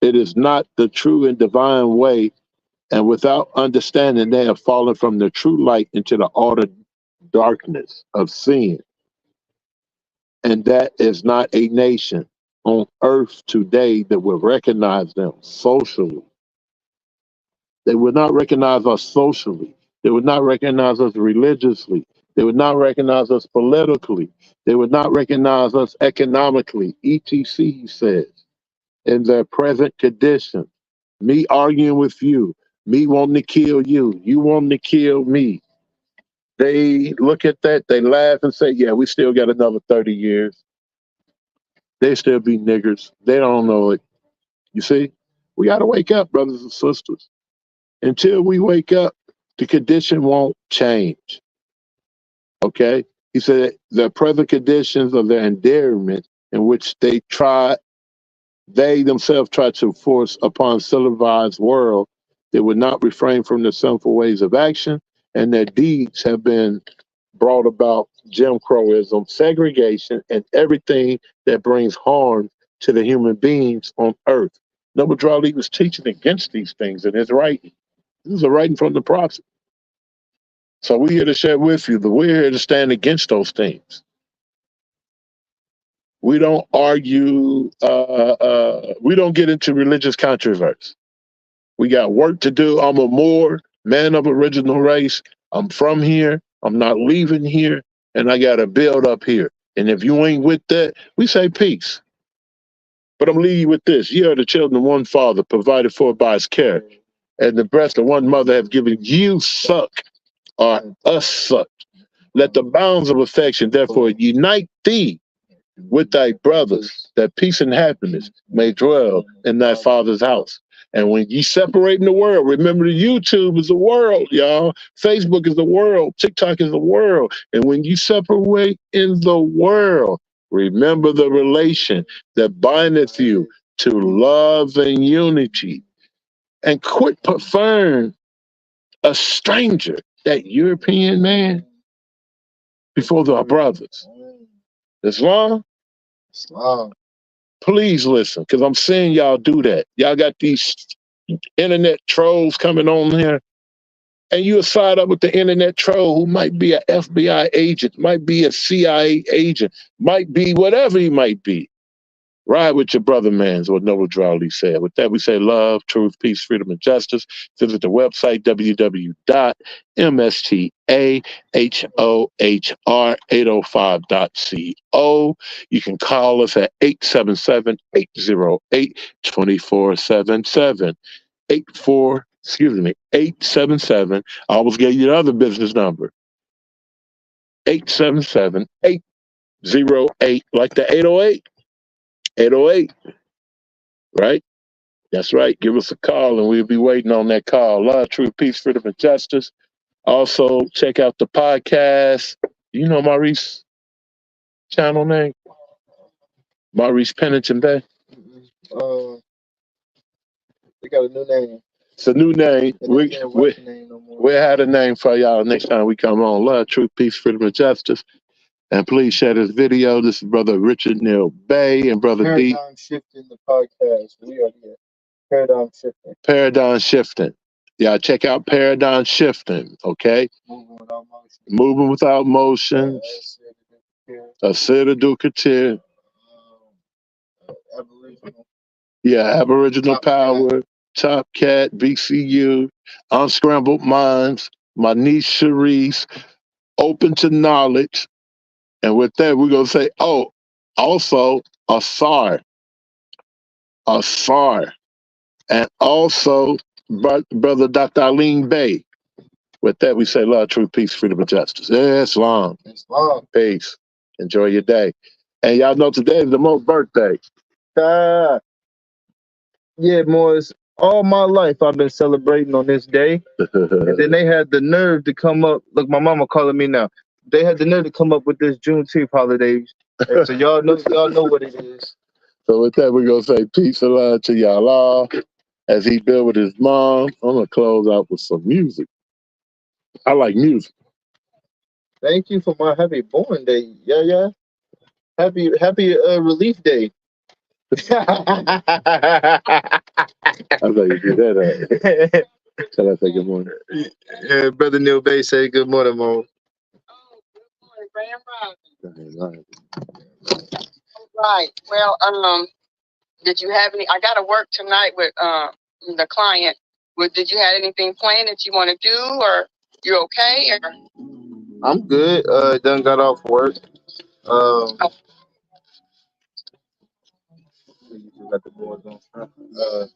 D: it is not the true and divine way, and without understanding, they have fallen from the true light into the utter darkness of sin. And that is not a nation on earth today that will recognize them socially. They would not recognize us socially. They would not recognize us religiously. They would not recognize us politically. They would not recognize us economically, etc., he says, in their present condition. Me arguing with you, me wanting to kill you, you wanting to kill me. They look at that, they laugh and say, yeah, we still got another 30 years. They still be niggers. They don't know it. You see? We got to wake up, brothers and sisters. Until we wake up, the condition won't change. Okay? He said the present conditions of their endearment in which they try
A: They themselves try to force upon civilized world that would not refrain from their sinful ways of action, and their deeds have been brought about Jim Crowism, segregation, and everything that brings harm to the human beings on earth. Noble Drew Ali was teaching against these things in his writing. This is a writing from the prophet. So we're here to share with you that we're here to stand against those things. We don't argue. We don't get into religious controversy. We got work to do. I'm a Moor, man of original race. I'm from here. I'm not leaving here. And I got to build up here. And if you ain't with that, we say peace. But I'm leaving you with this. You are the children of one father, provided for by his care. And the breast of one mother have given you suck, or us suck. Let the bounds of affection, therefore, unite thee with thy brothers, that peace and happiness may dwell in thy father's house. And when you separate in the world, remember the YouTube is the world, y'all. Facebook is the world. TikTok is the world. And when you separate in the world, remember the relation that bindeth you to love and unity. And quit preferring a stranger, that European man, before our brothers. Islam? Please listen, because I'm seeing y'all do that. Y'all got these internet trolls coming on here, and you'll side up with the internet troll who might be an FBI agent, might be a CIA agent, might be whatever he might be. Ride with your brother, man, is what Noble Drew Ali said. With that, we say love, truth, peace, freedom, and justice. Visit the website, www.mstahor805.co. You can call us at 877-808-2477. 877. I almost gave you the other business number. 877-808, like the 808. 808, right? That's right. Give us a call and we'll be waiting on that call. Love, truth, peace, freedom, and justice. Also, check out the podcast. You know Maurice channel name? Maurice Pennington Bay.
C: They got a new name.
A: It's a new name. We'll have a name for y'all next time we come on. Love, truth, peace, freedom, and justice. And please share this video. This is Brother Richard Neal Bay and Brother D.
C: Paradigm Shifting, the podcast. We are here. Paradigm Shifting.
A: Paradigm Shifting. Yeah, check out Paradigm Shifting, okay?
C: Moving without motion.
A: Moving without motion. Asida Dukatir.
C: Aboriginal.
A: Yeah, Aboriginal
C: Top
A: Power.
C: Cat.
A: Top Cat, BCU. Unscrambled Minds. My niece Sharice. Open to Knowledge. And with that, we're going to say, oh, also, Asar. And also, Brother Dr. Aline Bay. With that, we say love, truth, peace, freedom, and justice. It's long. Peace. Enjoy your day. And y'all know today is the most birthday.
C: Yeah, Morris. All my life I've been celebrating on this day. And then they had the nerve to come up. Look, my mama calling me now. They had the nerve to come up with this Juneteenth holiday. And so y'all know what it is.
A: So with that, we're going to say peace and love to y'all all. As he built with his mom, I'm going to close out with some music. I like music.
C: Thank you for my happy born day. Yeah. Happy relief day.
A: I thought you did that. Shall I say good morning?
C: Yeah, Brother Neal Bay say good morning, Mom.
E: Right. Well, did you have any? I got to work tonight with the client. Did you have anything planned that you want to do, or you okay? Or?
C: I'm good. Done got off work. Got the boys on.
E: Well,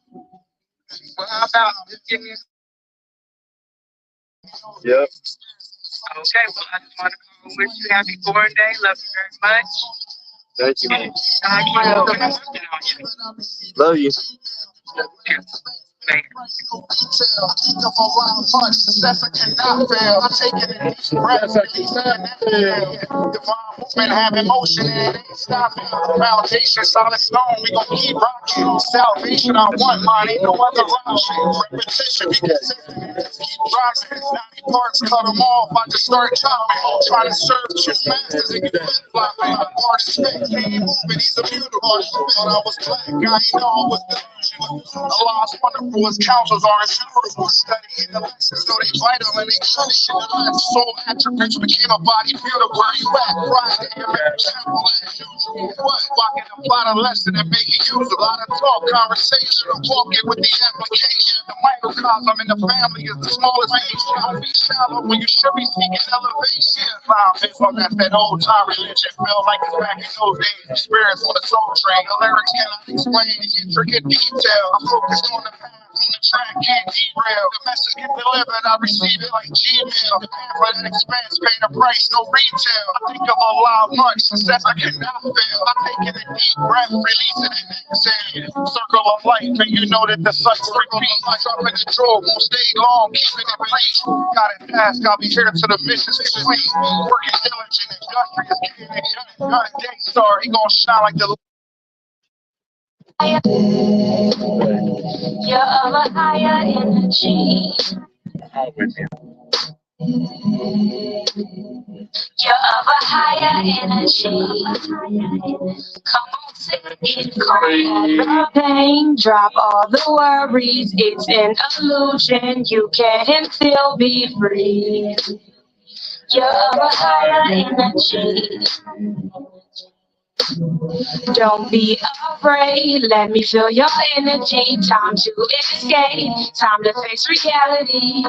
E: how about just give me?
C: Yep.
E: Okay. Well, I just want to wish you happy born day. Love you very much.
C: Thank you, Mom.
E: And I will.
C: Love you.
E: Think of a wild punch, success I cannot fail. I'm taking a deep breath, releasing an exhale. Divine movement, having motion, and it ain't stopping. Foundation, solid stone, we gon' keep rocking. Salvation, I want mine, ain't no other option. Repetition, be consistent, and just keep dropping. 90 parts, cut them off, I just start chopping. Trying to serve two masters, and you flip-flopping. Artist fake, can't move it, he's a beautiful. Thought I was black, I ain't know I was delusional. Allah's wonderful, his counsels are innumerable. Studying the lessons, though they vital and they crucial. Soul attributes became a body builder. Where you at? Right there, simple as usual. What? Walking about a lesson and making use. A lot of talk, conversation, walking with the application. The microcosm in the family is the smallest age. Don't be shallow when you should be seeking elevation. Based on that old time religion. Feel like it's back in those days. Experience on the soul train. The lyrics cannot explain the intricate detail. I'm focused on the path. On the track, can't derail. The message get delivered, I receive it like Gmail. The pamphlet and expense, pay the price, no retail. I think of a loud lunch, success I cannot fail. I'm taking a deep breath, releasing an exhale. Circle of life, and you know that the cycle repeats. I drop in the drawer, won't stay long, keeping it place. Got a task, I'll be here to the mission's complete. Working diligent, industrious, getting it done. Got a day star, he gon' shine like the
F: You're of a higher energy. You're of a higher energy. Come on, sing it, calm the pain, drop all the worries. It's an illusion, you can still be free. You're of a higher energy. Don't be afraid, let me feel your energy. Time to escape, time to face reality.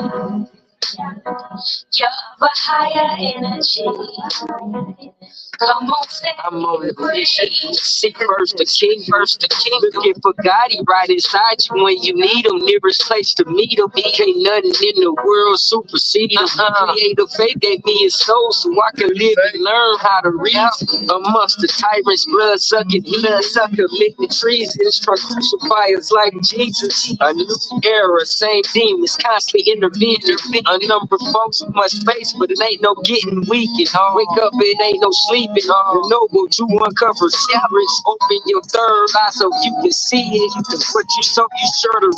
F: You're of a higher energy. Come on, stay. I'm on the mission. Seek first the king, looking for God, he right inside you when you need him. Nearest place to meet him. Ain't nothing in the world supersede him. Creator faith gave me his soul so I can live and learn how to read. Amongst the tyrants, blood sucking, committing treason, crucifiers like Jesus. A new era, same demons, constantly intervening. A number of folks must face, but it ain't no getting weakened. Wake up, it ain't no sleeping. The noble to uncover secrets. Open your third eye so you can see it. What you sow, you sure to reap.